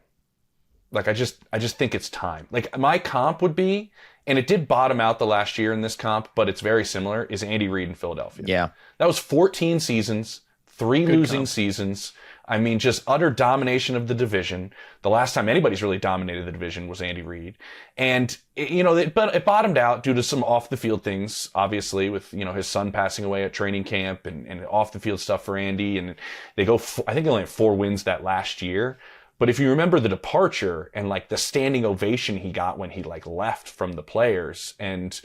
Like, I just think it's time. Like, my comp would be, and it did bottom out the last year in this comp, but it's very similar, is Andy Reid in Philadelphia. Yeah. That was 14 seasons, 3 losing seasons. I mean, just utter domination of the division. The last time anybody's really dominated the division was Andy Reid. And, it bottomed out due to some off-the-field things, obviously, with, his son passing away at training camp and off-the-field stuff for Andy. And they go, I think they only had 4 wins that last year. But if you remember the departure and, like, the standing ovation he got when he, like, left from the players, and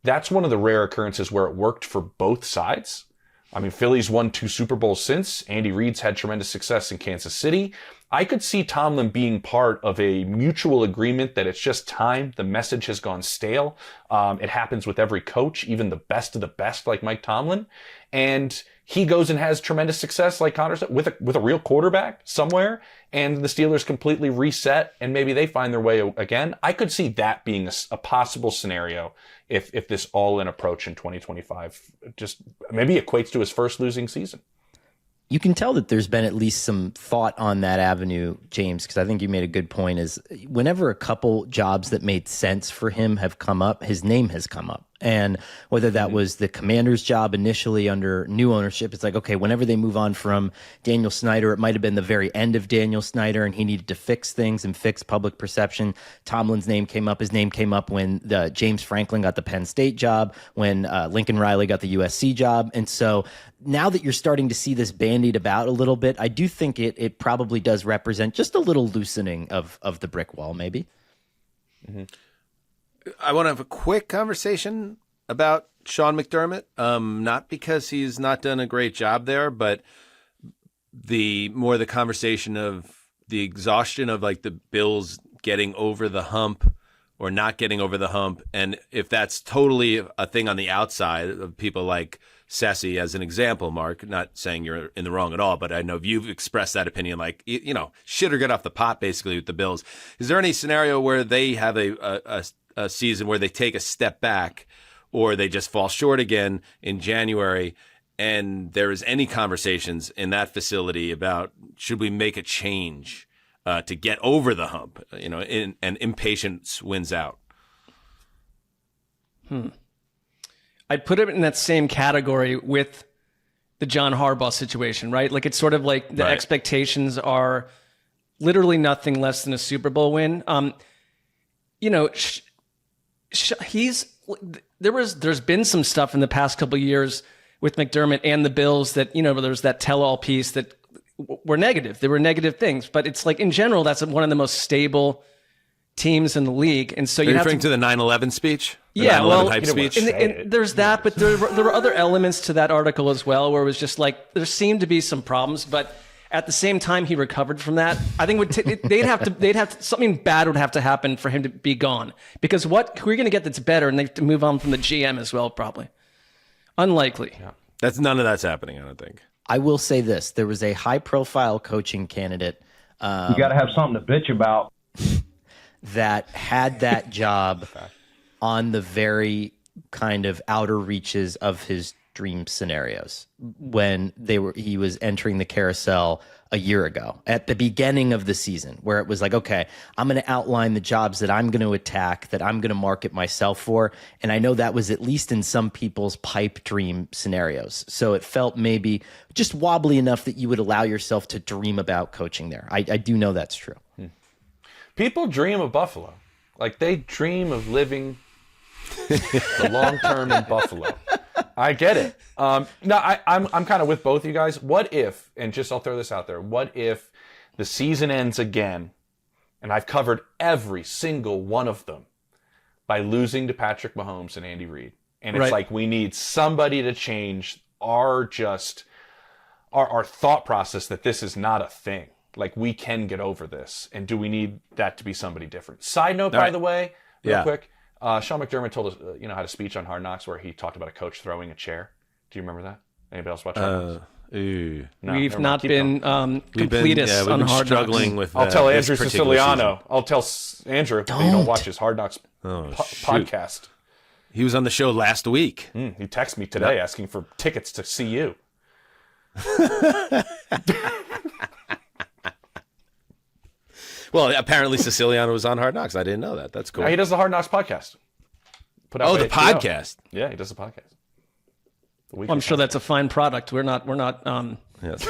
that's one of the rare occurrences where it worked for both sides. I mean, Philly's won 2 Super Bowls since. Andy Reid's had tremendous success in Kansas City. I could see Tomlin being part of a mutual agreement that it's just time. The message has gone stale. It happens with every coach, even the best of the best, like Mike Tomlin. And he goes and has tremendous success, like Conor said, with a real quarterback somewhere, and the Steelers completely reset, and maybe they find their way again. I could see that being a possible scenario if this all-in approach in 2025 just maybe equates to his first losing season. You can tell that there's been at least some thought on that avenue, James, because I think you made a good point, is whenever a couple jobs that made sense for him have come up, his name has come up. And whether that was the Commander's job initially under new ownership, it's like, okay, whenever they move on from Daniel Snyder, it might have been the very end of Daniel Snyder and he needed to fix things and fix public perception. Tomlin's name came up. His name came up when James Franklin got the Penn State job, when Lincoln Riley got the USC job. And so now that you're starting to see this bandied about a little bit, I do think it probably does represent just a little loosening of the brick wall, maybe. Mm-hmm. I want to have a quick conversation about Sean McDermott, not because he's not done a great job there, but the conversation of the exhaustion of like the Bills getting over the hump or not getting over the hump. And if that's totally a thing on the outside of people like Sessy as an example, Mark, not saying you're in the wrong at all, but I know you've expressed that opinion, like, shit or get off the pot basically with the Bills. Is there any scenario where they have a season where they take a step back or they just fall short again in January, and there is any conversations in that facility about should we make a change to get over the hump, and impatience wins out? I'd put it in that same category with the John Harbaugh situation, right? Like, it's sort of like the expectations are literally nothing less than a Super Bowl win. There's been some stuff in the past couple of years with McDermott and the Bills that, there's that tell-all piece that were negative. There were negative things, but it's like in general, that's one of the most stable teams in the league. And so you're referring to the 9/11 speech? The 9/11 hype speech? And there's that, but there were other elements to that article as well, where it was just like, there seemed to be some problems, but at the same time, he recovered from that. I think they'd have to something bad would have to happen for him to be gone. Because who are you going to get that's better? And they have to move on from the GM as well, probably. Unlikely. Yeah. None of that's happening, I don't think. I will say this: there was a high-profile coaching candidate. You got to have something to bitch about. That had that job on the very kind of outer reaches of his dream scenarios when he was entering the carousel a year ago at the beginning of the season, where it was like, okay, I'm going to outline the jobs that I'm going to attack, that I'm going to market myself for. And I know that was at least in some people's pipe dream scenarios. So it felt maybe just wobbly enough that you would allow yourself to dream about coaching there. I do know that's true. People dream of Buffalo. Like, they dream of living the long term in Buffalo. I get it. I'm kind of with both you guys. What if, and just I'll throw this out there, what if the season ends again, and I've covered every single one of them, by losing to Patrick Mahomes and Andy Reid? And it's like, we need somebody to change our thought process that this is not a thing. Like, we can get over this. And do we need that to be somebody different? Side note, by the way, real quick, Sean McDermott told us, had a speech on Hard Knocks where he talked about a coach throwing a chair. Do you remember that? Anybody else watch Hard Knocks? No, we've not been completists on Hard struggling Knocks. with. I'll tell Andrew Siciliano. I'll tell Andrew that you don't watch his Hard Knocks podcast. He was on the show last week. He texted me today asking for tickets to see you. Well, apparently Siciliano was on Hard Knocks. I didn't know that. That's cool. Yeah, he does the Hard Knocks podcast. The podcast. Yeah, he does the podcast. I'm sure that's a fine product. We're not. Yes.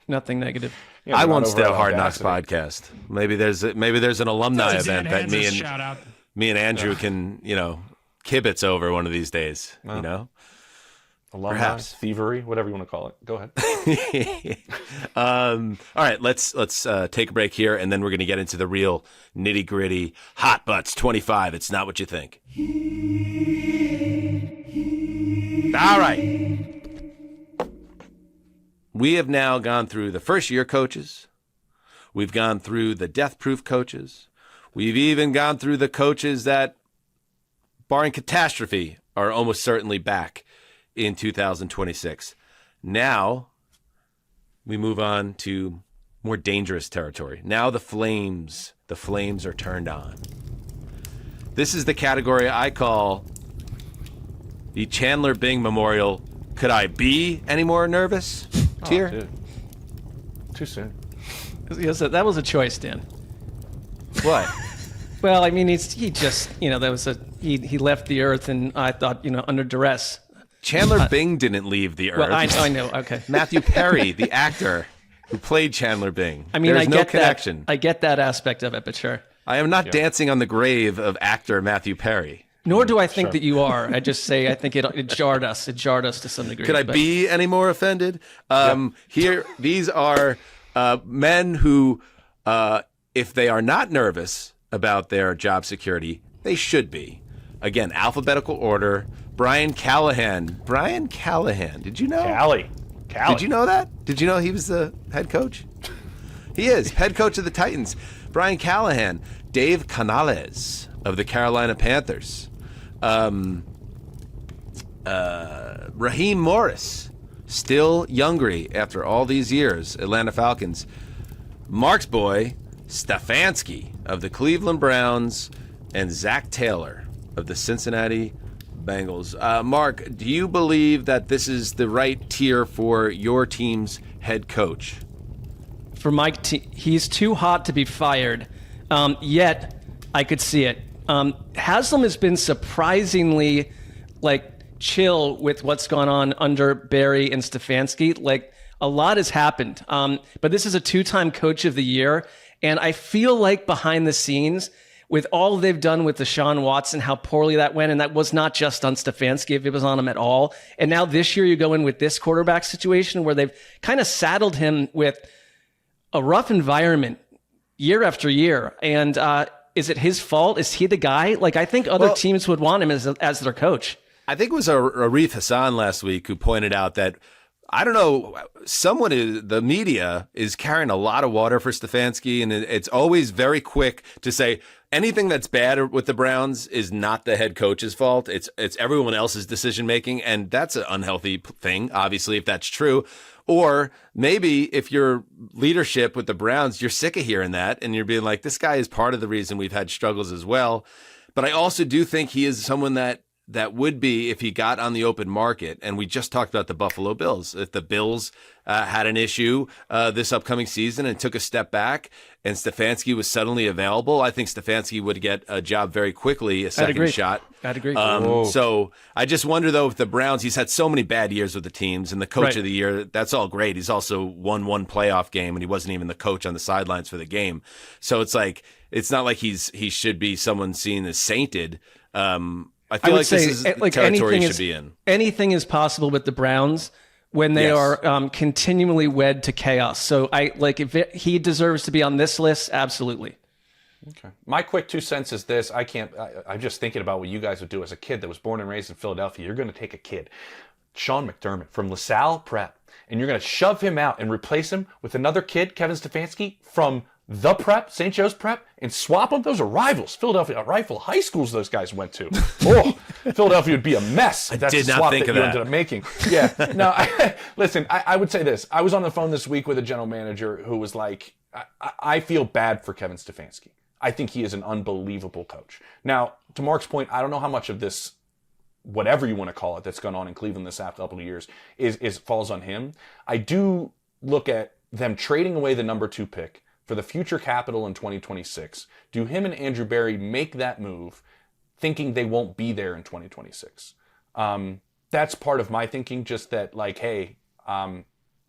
Nothing negative. Yeah, I they're not once over did a at Hard Knocks Audacity. podcast. Maybe there's an alumni event that shout out. me and Andrew can kibitz over one of these days. Alumni, Perhaps. thievery, whatever you want to call it. Go ahead. All right, let's take a break here, and then we're going to get into the real nitty gritty. Hot Butts 25. It's not what you think. All right. We have now gone through the first year coaches. We've gone through the Deathproof coaches. We've even gone through the coaches that, barring catastrophe, are almost certainly back in 2026. Now we move on to more dangerous territory. Now the flames are turned on. This is the category I call the Chandler Bing Memorial. Could I be any more nervous? Tier? Dude. Too soon. Yes, that was a choice, Dan. What? Well, I mean, he just, that was he left the earth, and I thought, under duress. Chandler Bing didn't leave the earth. Well, I know. Okay. Matthew Perry, the actor who played Chandler Bing. I mean, There's I no get connection. that. I get that aspect of it, but sure. I am not dancing on the grave of actor Matthew Perry. Nor do I think that you are. I just say I think it jarred us. It jarred us to some degree. Could I be any more offended? Here, these are men who, if they are not nervous about their job security, they should be. Again, alphabetical order. Brian Callahan. Brian Callahan. Did you know? Callie. Did you know that? Did you know he was the head coach? He is head coach of the Titans. Brian Callahan. Dave Canales of the Carolina Panthers. Raheem Morris, still youngry after all these years, Atlanta Falcons. Mark's boy, Stefanski of the Cleveland Browns, and Zach Taylor of the Cincinnati Bengals. Mark, do you believe that this is the right tier for your team's head coach? For Mike, he's too hot to be fired. Yet, I could see it. Haslam has been surprisingly, chill with what's gone on under Barry and Stefanski. A lot has happened. But this is a two-time Coach of the Year, and I feel like behind the scenes, with all they've done with Deshaun Watson, how poorly that went, and that was not just on Stefanski, if it was on him at all. And now this year you go in with this quarterback situation where they've kind of saddled him with a rough environment year after year. And is it his fault? Is he the guy? I think other teams would want him as their coach. I think it was Arif Hassan last week who pointed out that, I don't know, the media is carrying a lot of water for Stefanski, and it's always very quick to say anything that's bad with the Browns is not the head coach's fault. It's everyone else's decision making, and that's an unhealthy thing, obviously, if that's true. Or maybe if your leadership with the Browns, you're sick of hearing that, and you're being like, this guy is part of the reason we've had struggles as well. But I also do think he is someone that would be, if he got on the open market, and we just talked about the Buffalo Bills. If the Bills had an issue this upcoming season and took a step back, and Stefanski was suddenly available, I think Stefanski would get a job very quickly, a second shot. I'd agree. So I just wonder, though, if the Browns, he's had so many bad years with the teams, and the coach of the year, that's all great. He's also won one playoff game, and he wasn't even the coach on the sidelines for the game. So it's not like he should be someone seen as sainted. I feel like this is territory he should be in. Anything is possible with the Browns when they are continually wed to chaos. So if he deserves to be on this list, absolutely. Okay. My quick 2 cents is this. I'm just thinking about what you guys would do as a kid that was born and raised in Philadelphia. You're going to take a kid, Sean McDermott from LaSalle Prep, and you're going to shove him out and replace him with another kid, Kevin Stefanski, from the Prep, St. Joe's Prep, and swap them. Those are rivals. Philadelphia rival high schools those guys went to. Philadelphia would be a mess. I did not think of you that. ended up making. Yeah. No, listen, I would say this. I was on the phone this week with a general manager who was like, I feel bad for Kevin Stefanski. I think he is an unbelievable coach. Now, to Mark's point, I don't know how much of this, whatever you want to call it, that's gone on in Cleveland this last couple of years is falls on him. I do look at them trading away the number 2 pick for the future capital in 2026. Do him and Andrew Barry make that move thinking they won't be there in 2026? That's part of my thinking, just that, hey,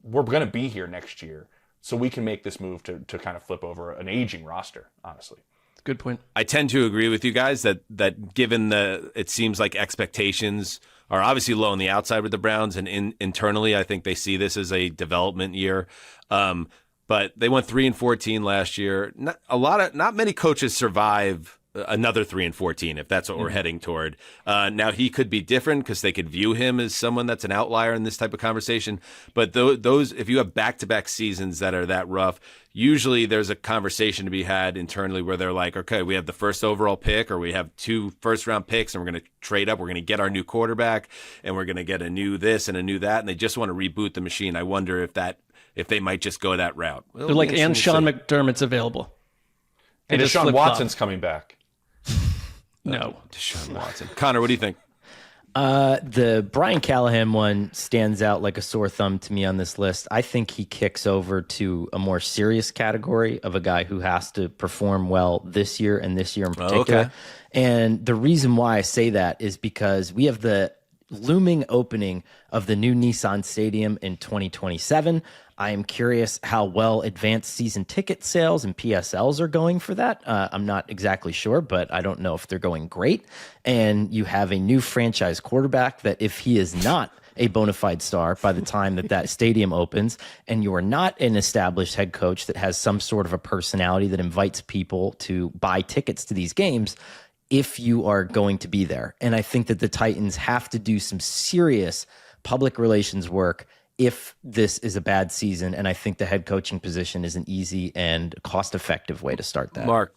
we're going to be here next year, so we can make this move to kind of flip over an aging roster, honestly. Good point. I tend to agree with you guys that given it seems like expectations are obviously low on the outside with the Browns, and internally, I think they see this as a development year. But they went 3-14 last year. Not many coaches survive another 3-14, if that's what we're heading toward. Now he could be different because they could view him as someone that's an outlier in this type of conversation. But those, if you have back-to-back seasons that are that rough, usually there's a conversation to be had internally where they're like, okay, we have the first overall pick, or we have 2 first-round picks, and we're going to trade up. We're going to get our new quarterback, and we're going to get a new this and a new that, and they just want to reboot the machine. I wonder if they might just go that route. They're like, and Sean McDermott's available. And just Deshaun flip-flop. Watson's coming back. No. Deshaun Watson. Connor, what do you think? The Brian Callahan one stands out like a sore thumb to me on this list. I think he kicks over to a more serious category of a guy who has to perform well this year and this year in particular. Okay. And the reason why I say that is because we have the looming opening of the new Nissan Stadium in 2027. I am curious how well advanced season ticket sales and PSLs are going for that. I'm not exactly sure, but I don't know if they're going great. And you have a new franchise quarterback that if he is not a bona fide star by the time that stadium opens, and you are not an established head coach that has some sort of a personality that invites people to buy tickets to these games, if you are going to be there. And I think that the Titans have to do some serious public relations work if this is a bad season, and I think the head coaching position is an easy and cost-effective way to start that. Mark,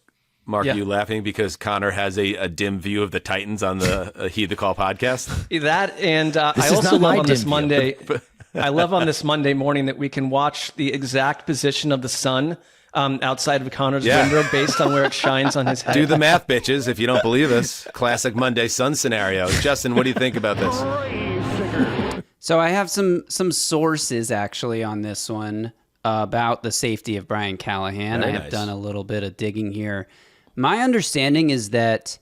Yeah. are you laughing because Connor has a dim view of the Titans on the Heed the Call podcast? That, and I is also not my love on this dim view. Monday. I love on this Monday morning that we can watch the exact position of the sun outside of Connor's window based on where it shines on his head. Do the math, bitches, if you don't believe us. Classic Monday sun scenario. Justin, what do you think about this? So I have some sources actually on this one about the safety of Brian Callahan. Very I have nice. done a little bit of digging here. My understanding is that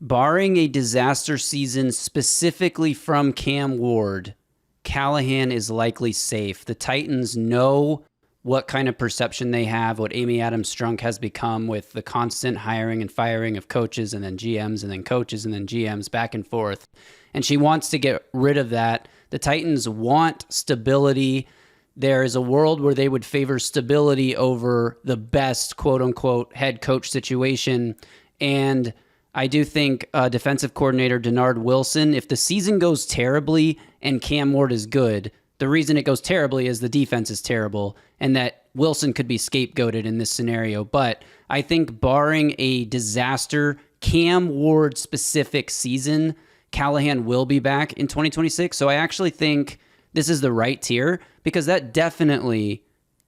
barring a disaster season specifically from Cam Ward, Callahan is likely safe. The Titans know what kind of perception they have, what Amy Adams Strunk has become with the constant hiring and firing of coaches and then GMs and then coaches and then GMs back and forth. And she wants to get rid of that. The Titans want stability. There is a world where they would favor stability over the best, quote unquote, head coach situation. And I do think defensive coordinator Denard Wilson, if the season goes terribly and Cam Ward is good, the reason it goes terribly is the defense is terrible and that Wilson could be scapegoated in this scenario. But I think barring a disaster, Cam Ward specific season, Callahan will be back in 2026. So I actually think this is the right tier because that definitely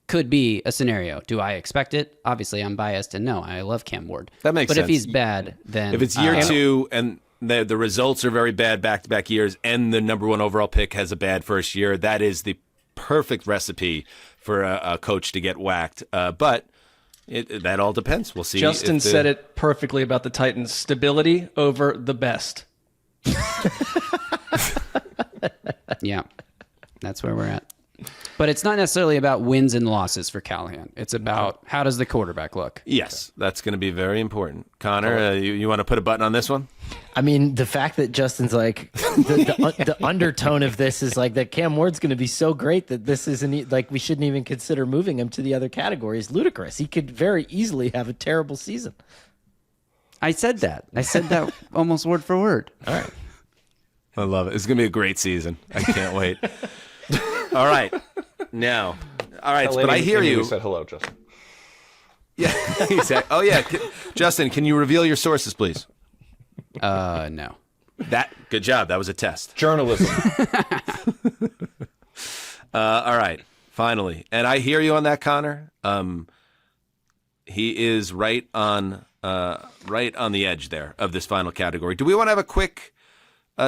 could be a scenario. Do I expect it? Obviously, I'm biased and no, I love Cam Ward. That makes sense. But if sense. he's bad, then... If it's year 2 and the results are very bad back-to-back years and the number 1 overall pick has a bad first year, that is the perfect recipe for a coach to get whacked. But that all depends. We'll see. Justin said it perfectly about the Titans. Stability over the best. Yeah, that's where we're at. But it's not necessarily about wins and losses for Callahan. It's about how does the quarterback look? Yes, that's going to be very important. Connor, you want to put a button on this one? I mean, the fact that Justin's like, the undertone of this is like that Cam Ward's going to be so great that this isn't like we shouldn't even consider moving him to the other category is ludicrous. He could very easily have a terrible season. I said that. Almost word for word. All right. I love it. It's going to be a great season. I can't wait. All right. Now, all right, but I hear you. Said hello, Justin. Yeah, exactly. Oh, yeah. Justin, can you reveal your sources, please? No. Good job. That was a test. Journalism. All right. Finally. And I hear you on that, Connor. He is right on the edge there of this final category. Do we want to have a quick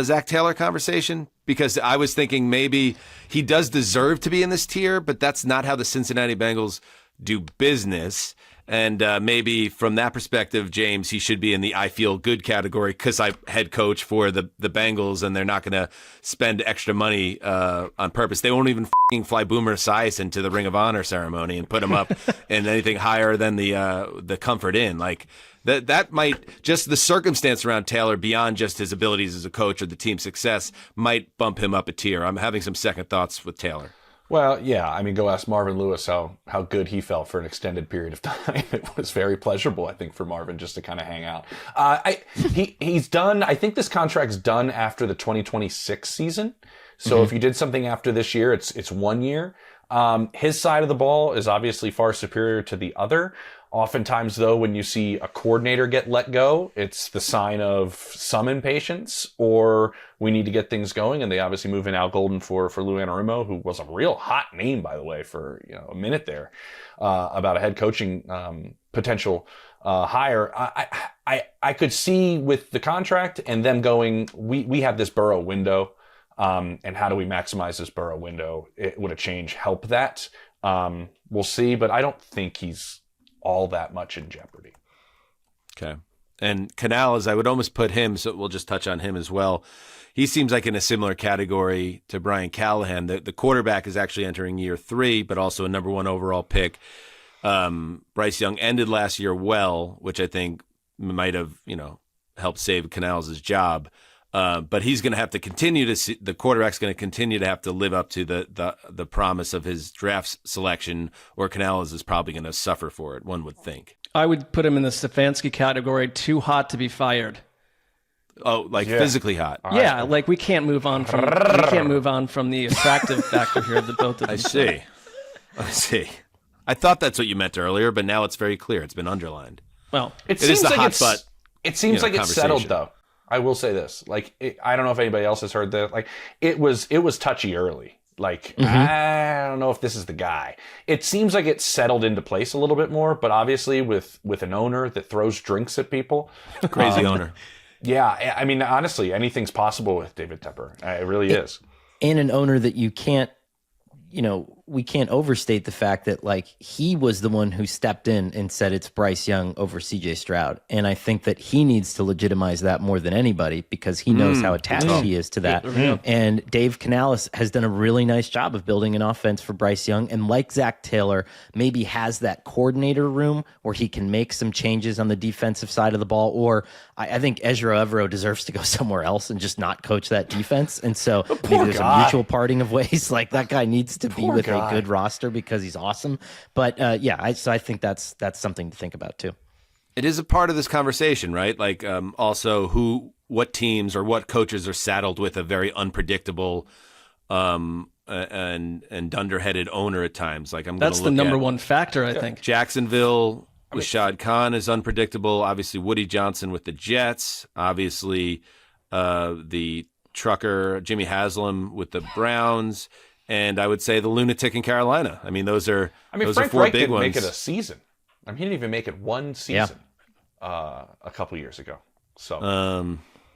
Zach Taylor conversation? Because I was thinking maybe he does deserve to be in this tier, but that's not how the Cincinnati Bengals do business. And maybe from that perspective, James, he should be in the I feel good category because I head coach for the Bengals and they're not going to spend extra money on purpose. They won't even f***ing fly Boomer Esiason to the Ring of Honor ceremony and put him up in anything higher than the Comfort Inn. Like that might, just the circumstance around Taylor beyond just his abilities as a coach or the team's success might bump him up a tier. I'm having some second thoughts with Taylor. Well, yeah. I mean, go ask Marvin Lewis how good he felt for an extended period of time. It was very pleasurable, I think, for Marvin just to kind of hang out. He's done. I think this contract's done after the 2026 season. So if you did something after this year, it's 1 year. His side of the ball is obviously far superior to the other. Oftentimes, though, when you see a coordinator get let go, it's the sign of some impatience or we need to get things going. And they obviously move in Al Golden for Lou Anarumo, who was a real hot name, by the way, for a minute there about a head coaching potential hire. I could see with the contract and them going, we have this Burrow window, and how do we maximize this Burrow window? Would a change help that? We'll see, but I don't think he's all that much in jeopardy. Okay. And Canales, I would almost put him, so we'll just touch on him as well. He seems like in a similar category to Brian Callahan. The quarterback is actually entering year 3, but also a number 1 overall pick. Bryce Young ended last year well, which I think might have, helped save Canales' job. But he's going to have to continue to see, the quarterback's going to continue to have to live up to the promise of his draft selection, or Canales is probably going to suffer for it, one would think. I would put him in the Stefanski category, too hot to be fired. Oh, physically hot. Yeah, like we can't move on from the attractive factor here of the both of them. I see. I thought that's what you meant earlier, but now it's very clear. It's been underlined. Well, it is the hot butt. It seems like it's settled, though. I will say this. I don't know if anybody else has heard that. It was touchy early. I don't know if this is the guy. It seems like it's settled into place a little bit more, but obviously with an owner that throws drinks at people. Crazy owner. Yeah, I mean, honestly, anything's possible with David Tepper. It really is. And an owner that you can't, we can't overstate the fact that he was the one who stepped in and said it's Bryce Young over CJ Stroud. And I think that he needs to legitimize that more than anybody because he knows how attached he is to that. And Dave Canales has done a really nice job of building an offense for Bryce Young. And like Zach Taylor, maybe has that coordinator room where he can make some changes on the defensive side of the ball. Or I think Ezra Evero deserves to go somewhere else and just not coach that defense. And so maybe there's a mutual parting of ways. That guy needs to be with a good roster because he's awesome. But so I think that's something to think about too. It is a part of this conversation, right? Also what teams or what coaches are saddled with a very unpredictable and dunderheaded owner at times. That's the number one factor, I think. Jacksonville with Shad Khan is unpredictable. Obviously, Woody Johnson with the Jets. Obviously, the trucker Jimmy Haslam with the Browns. And I would say the lunatic in Carolina. I mean, those are Frank are 4 Reich big didn't ones. make it a season. He didn't even make it one season a couple years ago. So,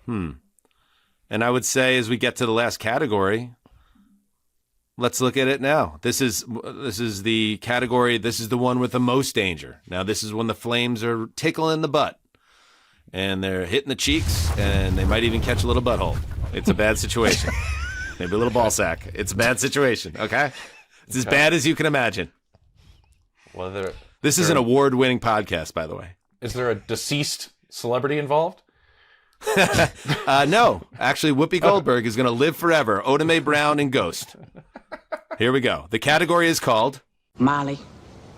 And I would say as we get to the last category, let's look at it now. This is the category. This is the one with the most danger. Now, this is when the Flames are tickling the butt, and they're hitting the cheeks, and they might even catch a little butthole. It's a bad situation. Maybe a little ball sack. It's a bad situation, okay? It's as bad as you can imagine. This is an award-winning podcast, by the way. Is there a deceased celebrity involved? No. Actually, Whoopi Goldberg is going to live forever. Oda Mae Brown and Ghost. Here we go. The category is called... Molly,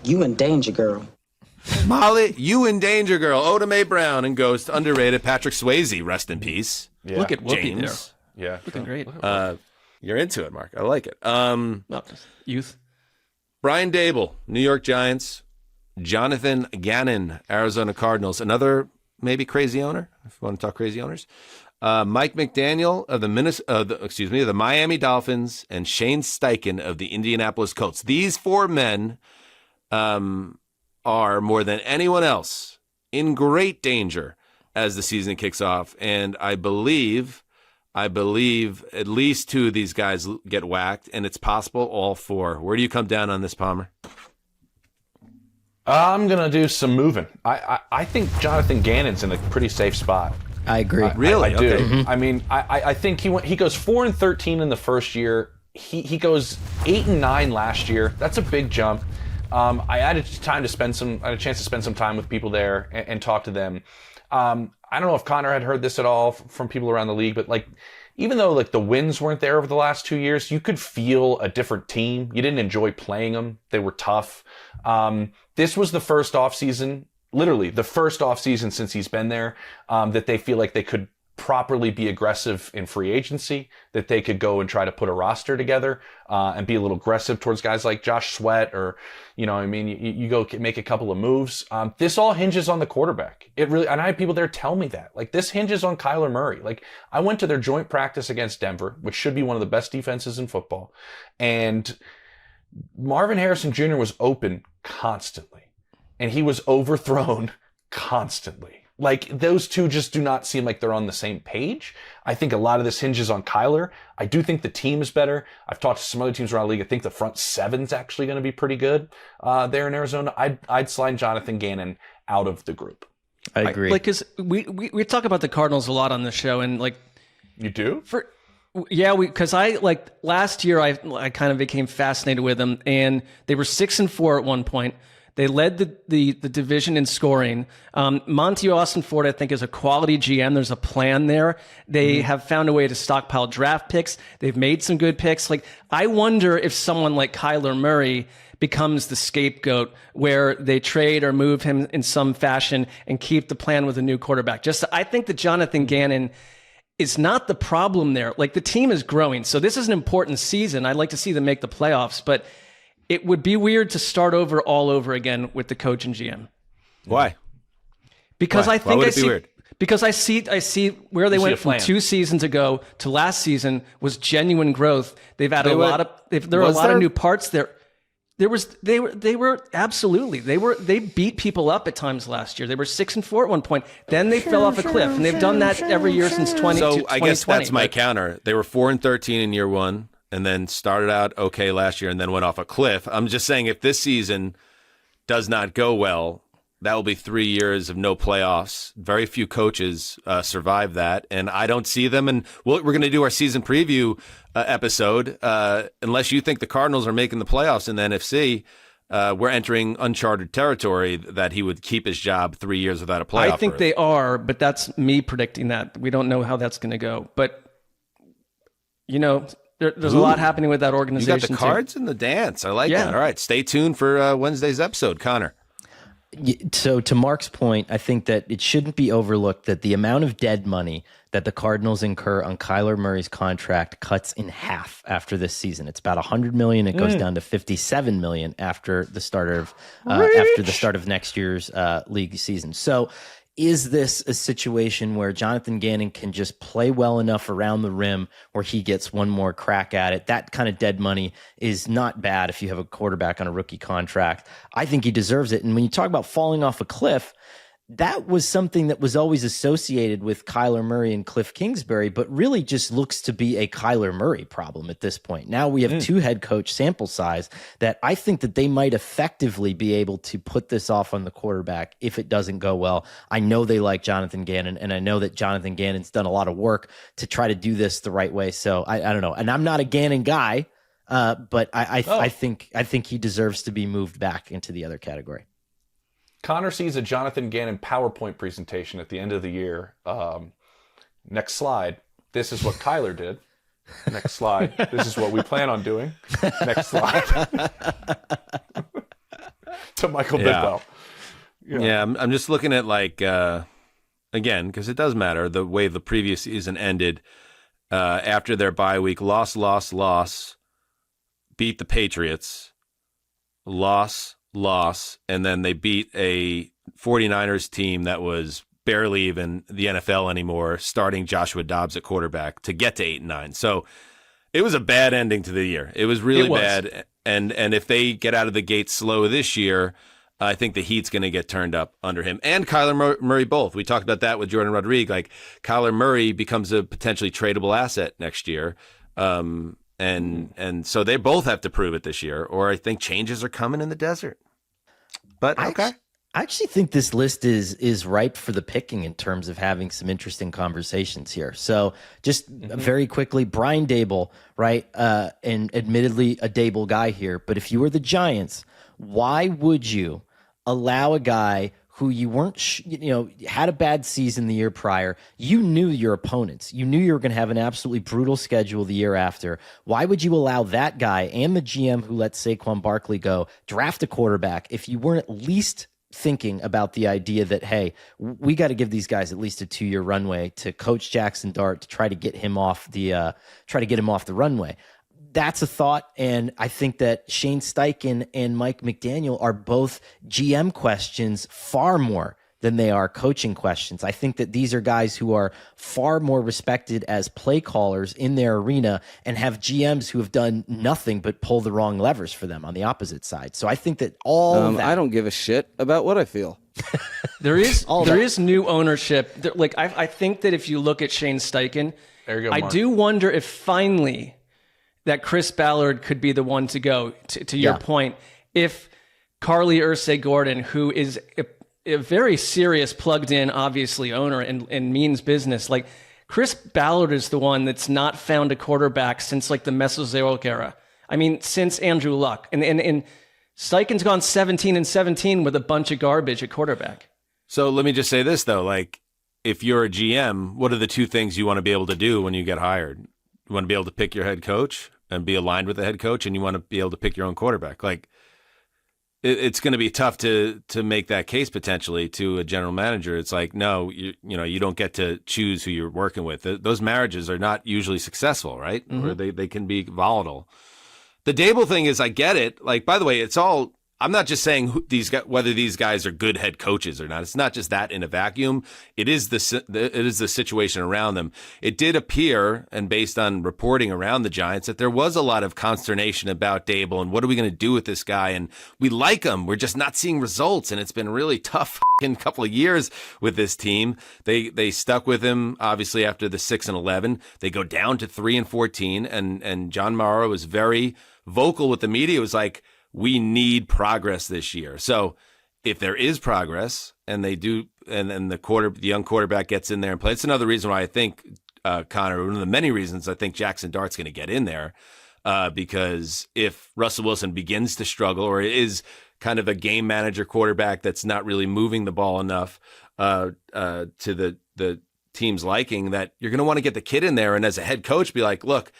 you in danger, girl. Molly, you in danger, girl. Oda Mae Brown and Ghost. Underrated. Patrick Swayze, rest in peace. Yeah. Look at Whoopi James. there. Yeah. Looking great. You're into it, Mark. I like it. Youth. Brian Dable, New York Giants. Jonathan Gannon, Arizona Cardinals. Another maybe crazy owner, if you want to talk crazy owners. Mike McDaniel of the Miami Dolphins, and Shane Steichen of the Indianapolis Colts. These 4 men are more than anyone else in great danger as the season kicks off. And I believe at least 2 of these guys get whacked, and it's possible all 4. Where do you come down on this, Palmer? I'm going to do some moving. I think Jonathan Gannon's in a pretty safe spot. I agree. Really? I do. Okay. I mean, I think he goes 4-13 in the first year. He goes 8-9 last year. That's a big jump. I had a chance to spend some time with people there and talk to them. I don't know if Conor had heard this at all from people around the league, but like, even though like the wins weren't there over the last 2 years, you could feel a different team. You didn't enjoy playing them. They were tough. This was the first offseason, literally the first offseason since he's been there, that they feel like they could properly be aggressive in free agency, that they could go and try to put a roster together and be a little aggressive towards guys like Josh Sweat or, you go make a couple of moves. This all hinges on the quarterback. It really, and I had people there tell me that. Like, this hinges on Kyler Murray. Like, I went to their joint practice against Denver, which should be one of the best defenses in football, and Marvin Harrison Jr. was open constantly, and he was overthrown constantly. Like, those two just do not seem like they're on the same page. I think a lot of this hinges on Kyler. I do think the team is better. I've talked to some other teams around the league. I think the front seven's actually going to be pretty good there in Arizona. I'd slide Jonathan Gannon out of the group. I agree. Because we talk about the Cardinals a lot on the show, and like, you do? Because last year I kind of became fascinated with them, and they were 6-4 at one point. They led the division in scoring. Monty Austin Ford, I think, is a quality GM. There's a plan there. They have found a way to stockpile draft picks. They've made some good picks. Like, I wonder if someone like Kyler Murray becomes the scapegoat, where they trade or move him in some fashion and keep the plan with a new quarterback. I think that Jonathan Gannon is not the problem there. Like, the team is growing, so this is an important season. I'd like to see them make the playoffs, but it would be weird to start over all over again with the coach and GM. Why? Because Why? I think Why would it be weird? Because I see where they went from 2 seasons ago to last season was genuine growth. They've had there are a lot of new parts there. They beat people up at times last year. They were 6-4 at one point. Then they fell off a cliff, and they've done that every year since 2020. So I guess that's my counter. They were 4-13 in year one, and then started out okay last year, and then went off a cliff. I'm just saying, if this season does not go well, that will be 3 years of no playoffs. Very few coaches survive that, and I don't see them. And we're going to do our season preview episode. Unless you think the Cardinals are making the playoffs in the NFC, we're entering uncharted territory that he would keep his job 3 years without a playoff. I think they are, but that's me predicting that. We don't know how that's going to go. But, there's a lot happening with that organization. You got the cards in the dance. I like that. All right, stay tuned for Wednesday's episode, Conor. So to Mark's point, I think that it shouldn't be overlooked that the amount of dead money that the Cardinals incur on Kyler Murray's contract cuts in half after this season. It's about $100 million. It goes down to $57 million after the start of next year's league season. So, is this a situation where Jonathan Gannon can just play well enough around the rim where he gets one more crack at it? That kind of dead money is not bad if you have a quarterback on a rookie contract. I think he deserves it. And when you talk about falling off a cliff, that was something that was always associated with Kyler Murray and Cliff Kingsbury, but really just looks to be a Kyler Murray problem at this point. Now we have 2 head coach sample size that I think that they might effectively be able to put this off on the quarterback if it doesn't go well. I know they like Jonathan Gannon, and I know that Jonathan Gannon's done a lot of work to try to do this the right way. So I don't know. And I'm not a Gannon guy, but I think he deserves to be moved back into the other category. Conor sees a Jonathan Gannon PowerPoint presentation at the end of the year. Next slide. This is what Kyler did. Next slide. This is what we plan on doing. Next slide. To Michael Bidwell. Yeah, I'm just looking at, again, because it does matter, the way the previous season ended. After their bye week, loss, beat the Patriots, loss, and then they beat a 49ers team that was barely even the NFL anymore, starting Joshua Dobbs at quarterback to get to 8-9. So it was a bad ending to the year. It was really bad. And if they get out of the gate slow this year, I think the heat's going to get turned up under him and Kyler Murray both. We talked about that with Jordan Rodriguez. Like, Kyler Murray becomes a potentially tradable asset next year. And so they both have to prove it this year, or I think changes are coming in the desert. But okay. I actually think this list is ripe for the picking in terms of having some interesting conversations here. So just very quickly, Brian Daboll, right? And admittedly a Daboll guy here, but if you were the Giants, why would you allow a guy who you weren't, had a bad season the year prior? You knew your opponents. You knew you were going to have an absolutely brutal schedule the year after. Why would you allow that guy and the GM who let Saquon Barkley go draft a quarterback if you weren't at least thinking about the idea that, hey, we got to give these guys at least a 2-year runway to coach Jackson Dart to try to get him off the runway? That's a thought, and I think that Shane Steichen and Mike McDaniel are both GM questions far more than they are coaching questions. I think that these are guys who are far more respected as play callers in their arena and have GMs who have done nothing but pull the wrong levers for them on the opposite side. So I think that I don't give a shit about what I feel. There is new ownership. I think that if you look at Shane Steichen, There you go, I Mark. do wonder if finally that Chris Ballard could be the one to go. To your point, if Carly Ursay-Gordon, who is a very serious, plugged-in, obviously, owner and means business, like Chris Ballard is the one that's not found a quarterback since like the Mesozoic era. I mean, since Andrew Luck. And Steichen's gone 17-17 with a bunch of garbage at quarterback. So let me just say this, though. Like, if you're a GM, what are the two things you want to be able to do when you get hired? You want to be able to pick your head coach and be aligned with the head coach, and you want to be able to pick your own quarterback. Like, it's going to be tough to make that case potentially to a general manager. It's like, no, you don't get to choose who you're working with. Those marriages are not usually successful, right? Or they can be volatile. The Daboll thing is, I get it. Like, by the way, it's all. I'm not just saying whether these guys are good head coaches or not. It's not just that in a vacuum. It is the situation around them. It did appear, and based on reporting around the Giants, that there was a lot of consternation about Daboll and what are we going to do with this guy? And we like him. We're just not seeing results, and it's been a really tough couple of years with this team. They stuck with him obviously after the 6-11. They go down to 3-14, and John Mara was very vocal with the media. It was like, we need progress this year. So if there is progress and they do, and then the young quarterback gets in there and plays, it's another reason why I think, Conor, one of the many reasons I think Jackson Dart's going to get in there, because if Russell Wilson begins to struggle or is kind of a game manager quarterback that's not really moving the ball enough to the team's liking, that you're going to want to get the kid in there and as a head coach be like, look,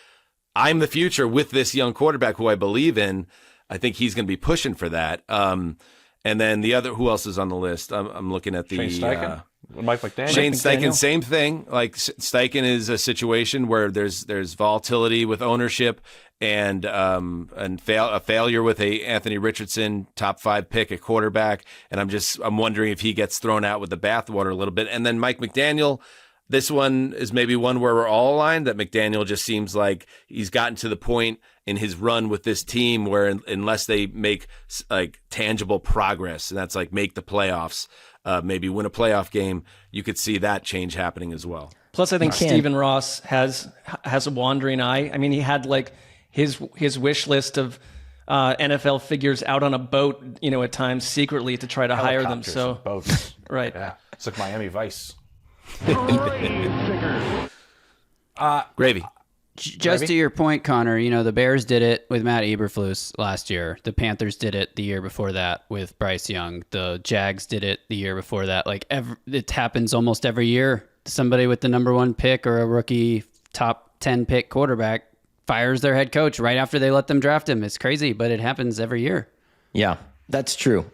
I'm the future with this young quarterback who I believe in. I think he's going to be pushing for that. And then the other, who else is on the list? I'm looking at the Shane Steichen, Mike McDaniel. Shane Steichen, same thing. Like Steichen is a situation where there's volatility with ownership and a failure with a Anthony Richardson top 5 pick at quarterback. And I'm wondering if he gets thrown out with the bathwater a little bit. And then Mike McDaniel. This one is maybe one where we're all aligned, that McDaniel just seems like he's gotten to the point in his run with this team where unless they make like tangible progress, and that's like make the playoffs, maybe win a playoff game, you could see that change happening as well. Plus, I think Stephen Ross has a wandering eye. I mean, he had like his wish list of NFL figures out on a boat, at times secretly to try to hire them. So boats, right, yeah, it's like Miami Vice. Gravy. Just to your point, Connor, the Bears did it with Matt Eberflus last year. The Panthers did it the year before that with Bryce Young. The Jags did it the year before that. Like it happens almost every year. Somebody with the number 1 pick or a rookie top 10 pick quarterback fires their head coach right after they let them draft him. It's crazy, but it happens every year. Yeah, that's true.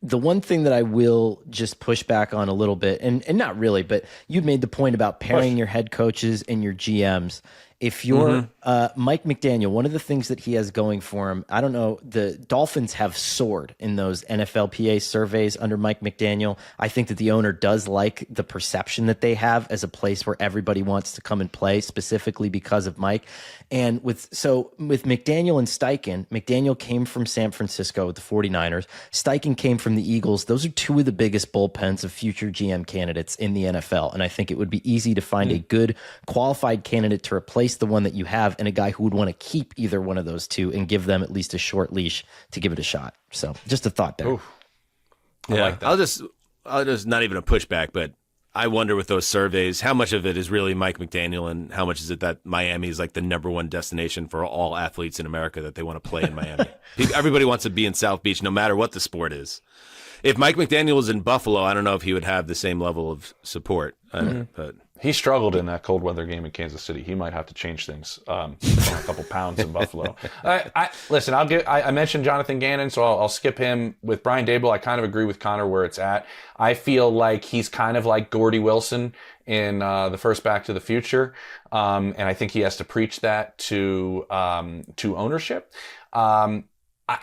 The one thing that I will just push back on a little bit, and not really, but you made the point about pairing your head coaches and your GMs. If you're Mike McDaniel, one of the things that he has going for him, I don't know, the Dolphins have soared in those NFLPA surveys under Mike McDaniel. I think that the owner does like the perception that they have as a place where everybody wants to come and play, specifically because of Mike. And with McDaniel and Steichen, McDaniel came from San Francisco with the 49ers. Steichen came from the Eagles. Those are two of the biggest bullpens of future GM candidates in the NFL. And I think it would be easy to find a good qualified candidate to replace the one that you have and a guy who would want to keep either one of those two and give them at least a short leash to give it a shot. So just a thought there. Oof. I like that. I'll just not even a pushback, but I wonder with those surveys, how much of it is really Mike McDaniel and how much is it that Miami is like the number one destination for all athletes in America that they want to play in Miami? Everybody wants to be in South Beach, no matter what the sport is. If Mike McDaniel was in Buffalo, I don't know if he would have the same level of support. But he struggled in that cold weather game in Kansas City. He might have to change things. A couple pounds in Buffalo. Listen, I mentioned Jonathan Gannon, so I'll skip him. With Brian Daboll, I kind of agree with Conor where it's at. I feel like he's kind of like Gordy Wilson in the first Back to the Future, and I think he has to preach that to ownership.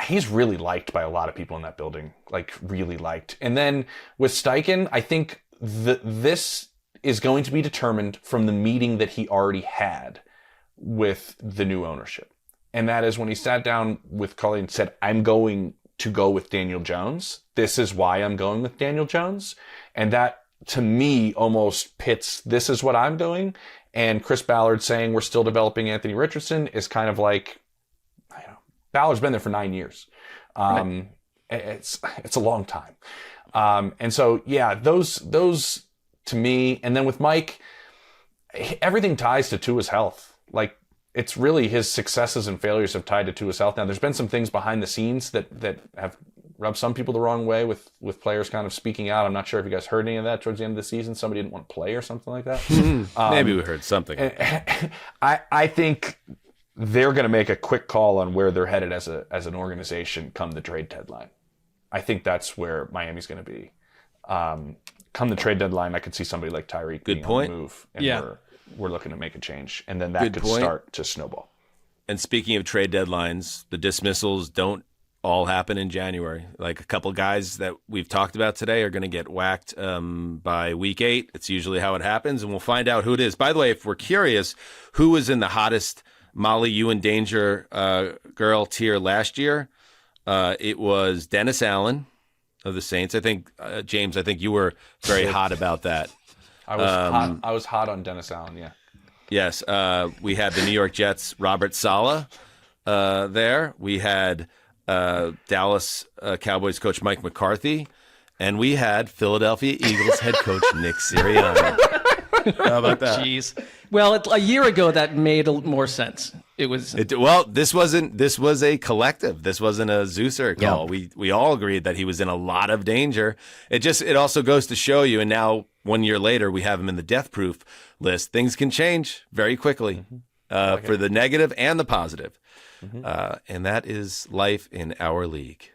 He's really liked by a lot of people in that building, like really liked. And then with Steichen, I think this is going to be determined from the meeting that he already had with the new ownership. And that is when he sat down with Cully and said, I'm going to go with Daniel Jones. This is why I'm going with Daniel Jones. And that, to me, almost pits, this is what I'm doing. And Chris Ballard saying we're still developing Anthony Richardson is kind of like, Ballard's been there for 9 years. Right. It's a long time. And so, yeah, those to me, and then with Mike, everything ties to Tua's health. Like, it's really his successes and failures have tied to Tua's health. Now, there's been some things behind the scenes that have rubbed some people the wrong way with players kind of speaking out. I'm not sure if you guys heard any of that towards the end of the season. Somebody didn't want to play or something like that. Maybe we heard something. I think they're going to make a quick call on where they're headed as an organization come the trade deadline. I think that's where Miami's going to be. Come the trade deadline, I could see somebody like Tyreek being on the move, and we're looking to make a change, and then that could start to snowball. And speaking of trade deadlines, the dismissals don't all happen in January. Like a couple guys that we've talked about today are going to get whacked by week 8. It's usually how it happens, and we'll find out who it is. By the way, if we're curious, who was in the hottest Molly, you in danger girl tier last year? It was Dennis Allen of the Saints. I think, James, I think you were very hot about that. I was hot on Dennis Allen, yeah. Yes. We had the New York Jets' Robert Saleh there. We had Dallas Cowboys coach Mike McCarthy. And we had Philadelphia Eagles head coach Nick Sirianni. How about that? Jeez. Well, a year ago that made more sense. It was this was a collective. This wasn't a Zeusser call. Yeah. We all agreed that he was in a lot of danger. It also goes to show you, and now 1 year later we have him in the Deathproof list. Things can change very quickly for the negative and the positive. And that is life in our league.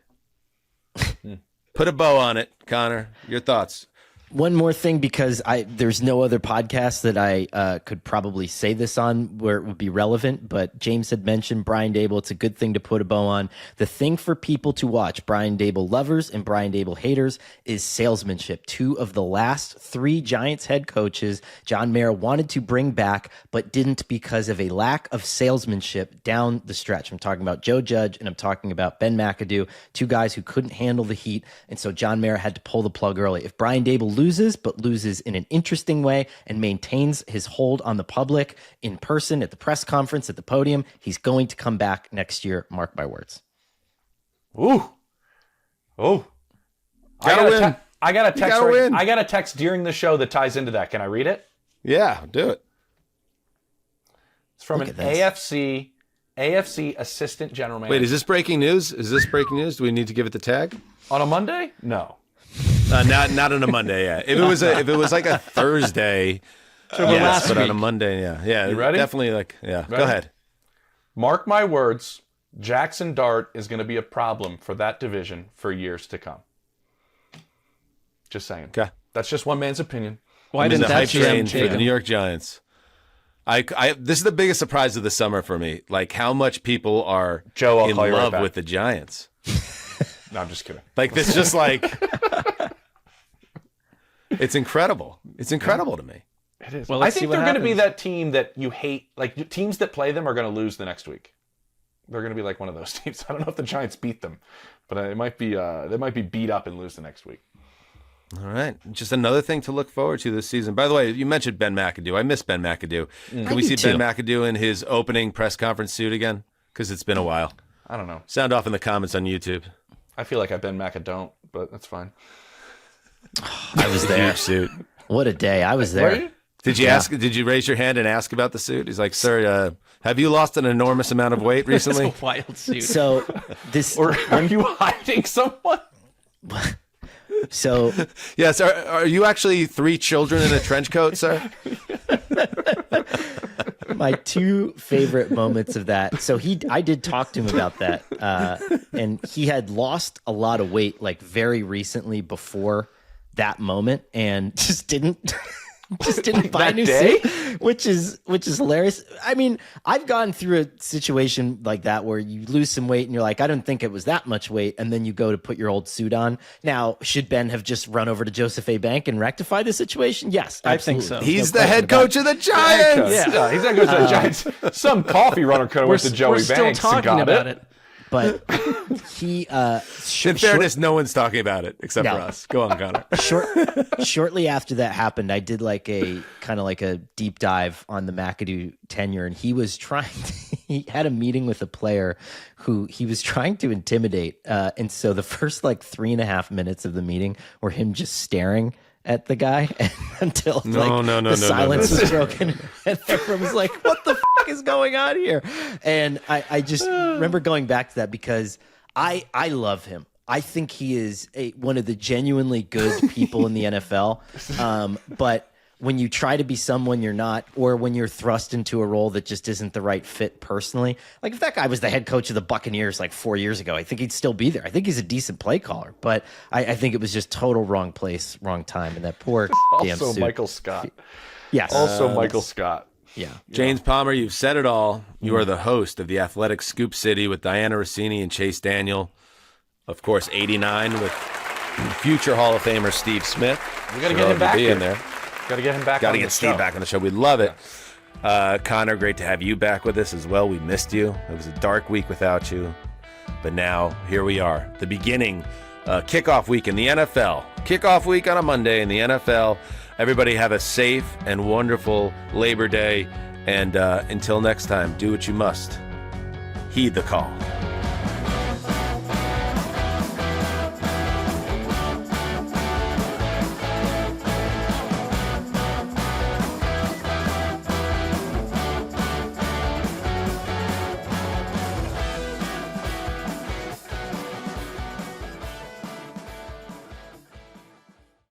Put a bow on it, Conor. Your thoughts? One more thing, because there's no other podcast that I could probably say this on where it would be relevant, but James had mentioned Brian Daboll. It's a good thing to put a bow on. The thing for people to watch, Brian Daboll lovers and Brian Daboll haters, is salesmanship. 2 of the last 3 Giants head coaches John Mara wanted to bring back, but didn't because of a lack of salesmanship down the stretch. I'm talking about Joe Judge and I'm talking about Ben McAdoo, 2 guys who couldn't handle the heat, and so John Mara had to pull the plug early. If Brian Daboll loses, but loses in an interesting way and maintains his hold on the public in person at the press conference, at the podium, he's going to come back next year. Mark my words. Ooh. Oh. I got a text during the show that ties into that. Can I read it? Yeah, do it. It's from an AFC assistant general manager. Wait, is this breaking news? Do we need to give it the tag? On a Monday? No. Not on a Monday. Yeah, if it was like a Thursday, yes, but on a Monday, yeah. You ready? Definitely, Ready? Go ahead. Mark my words. Jackson Dart is going to be a problem for that division for years to come. Just saying. Okay, that's just one man's opinion. Why didn't that change for the New York Giants? This is the biggest surprise of the summer for me. Like how much people are in love with the Giants. No, I'm just kidding. Like this, just like it's incredible. It's incredible to me. It is. Well, I think they're going to be that team that you hate. Like teams that play them are going to lose the next week. They're going to be like one of those teams. I don't know if the Giants beat them, but it might be. They might be beat up and lose the next week. All right, just another thing to look forward to this season. By the way, you mentioned Ben McAdoo. I miss Ben McAdoo. Can we see Ben McAdoo in his opening press conference suit again? Because it's been a while. I don't know. Sound off in the comments on YouTube. I feel like I Ben Mac don't, but that's fine. I was there. Huge suit. What a day. I was Were there. you? Did you ask? Did you raise your hand and ask about the suit? He's like, sir, have you lost an enormous amount of weight recently? It's a wild suit. So this Or are you hiding someone? so Yes. Are you actually 3 children in a trench coat, sir? my 2 favorite moments of that. So I did talk to him about that. And he had lost a lot of weight like very recently before that moment and just didn't buy a new suit, which is hilarious. I mean, I've gone through a situation like that where you lose some weight and you're like, I don't think it was that much weight, and then you go to put your old suit on. Now, should Ben have just run over to Joseph A. Bank and rectified the situation? Yes, I think absolutely. so. He's the head coach of the Giants. Yeah, he's not going to the Giants. Some coffee runner could have went to Joey We're still Banks and talking got about it. But he In fairness, no one's talking about it except No. for us. Go on, Connor. shortly after that happened, I did like a kind of like a deep dive on the McAdoo tenure, and he was he had a meeting with a player who he was trying to intimidate. And so the first like 3.5 minutes of the meeting were him just staring at the guy until the silence was broken. And everyone was like, what the fuck is going on here? And I just remember going back to that because I love him. I think he is one of the genuinely good people in the NFL. But when you try to be someone you're not, or when you're thrust into a role that just isn't the right fit personally, like if that guy was the head coach of the Buccaneers like 4 years ago, I think he'd still be there. I think he's a decent play caller, but I think it was just total wrong place, wrong time, and that poor damn Also, suit. Michael Scott. Yes. Also, Michael Scott. Yeah. James Palmer, you've said it all. You are the host of the Athletic Scoop City with Diana Rossini and Chase Daniel. Of course, 89 with future Hall of Famer Steve Smith. We got to get him back in there. Got to get him back. Got to on get the Steve show. back on the show. We love it. Connor, great to have you back with us as well. We missed you. It was a dark week without you. But now, here we are. The beginning, kickoff week in the NFL. Kickoff week on a Monday in the NFL. Everybody have a safe and wonderful Labor Day. And until next time, do what you must. Heed the call.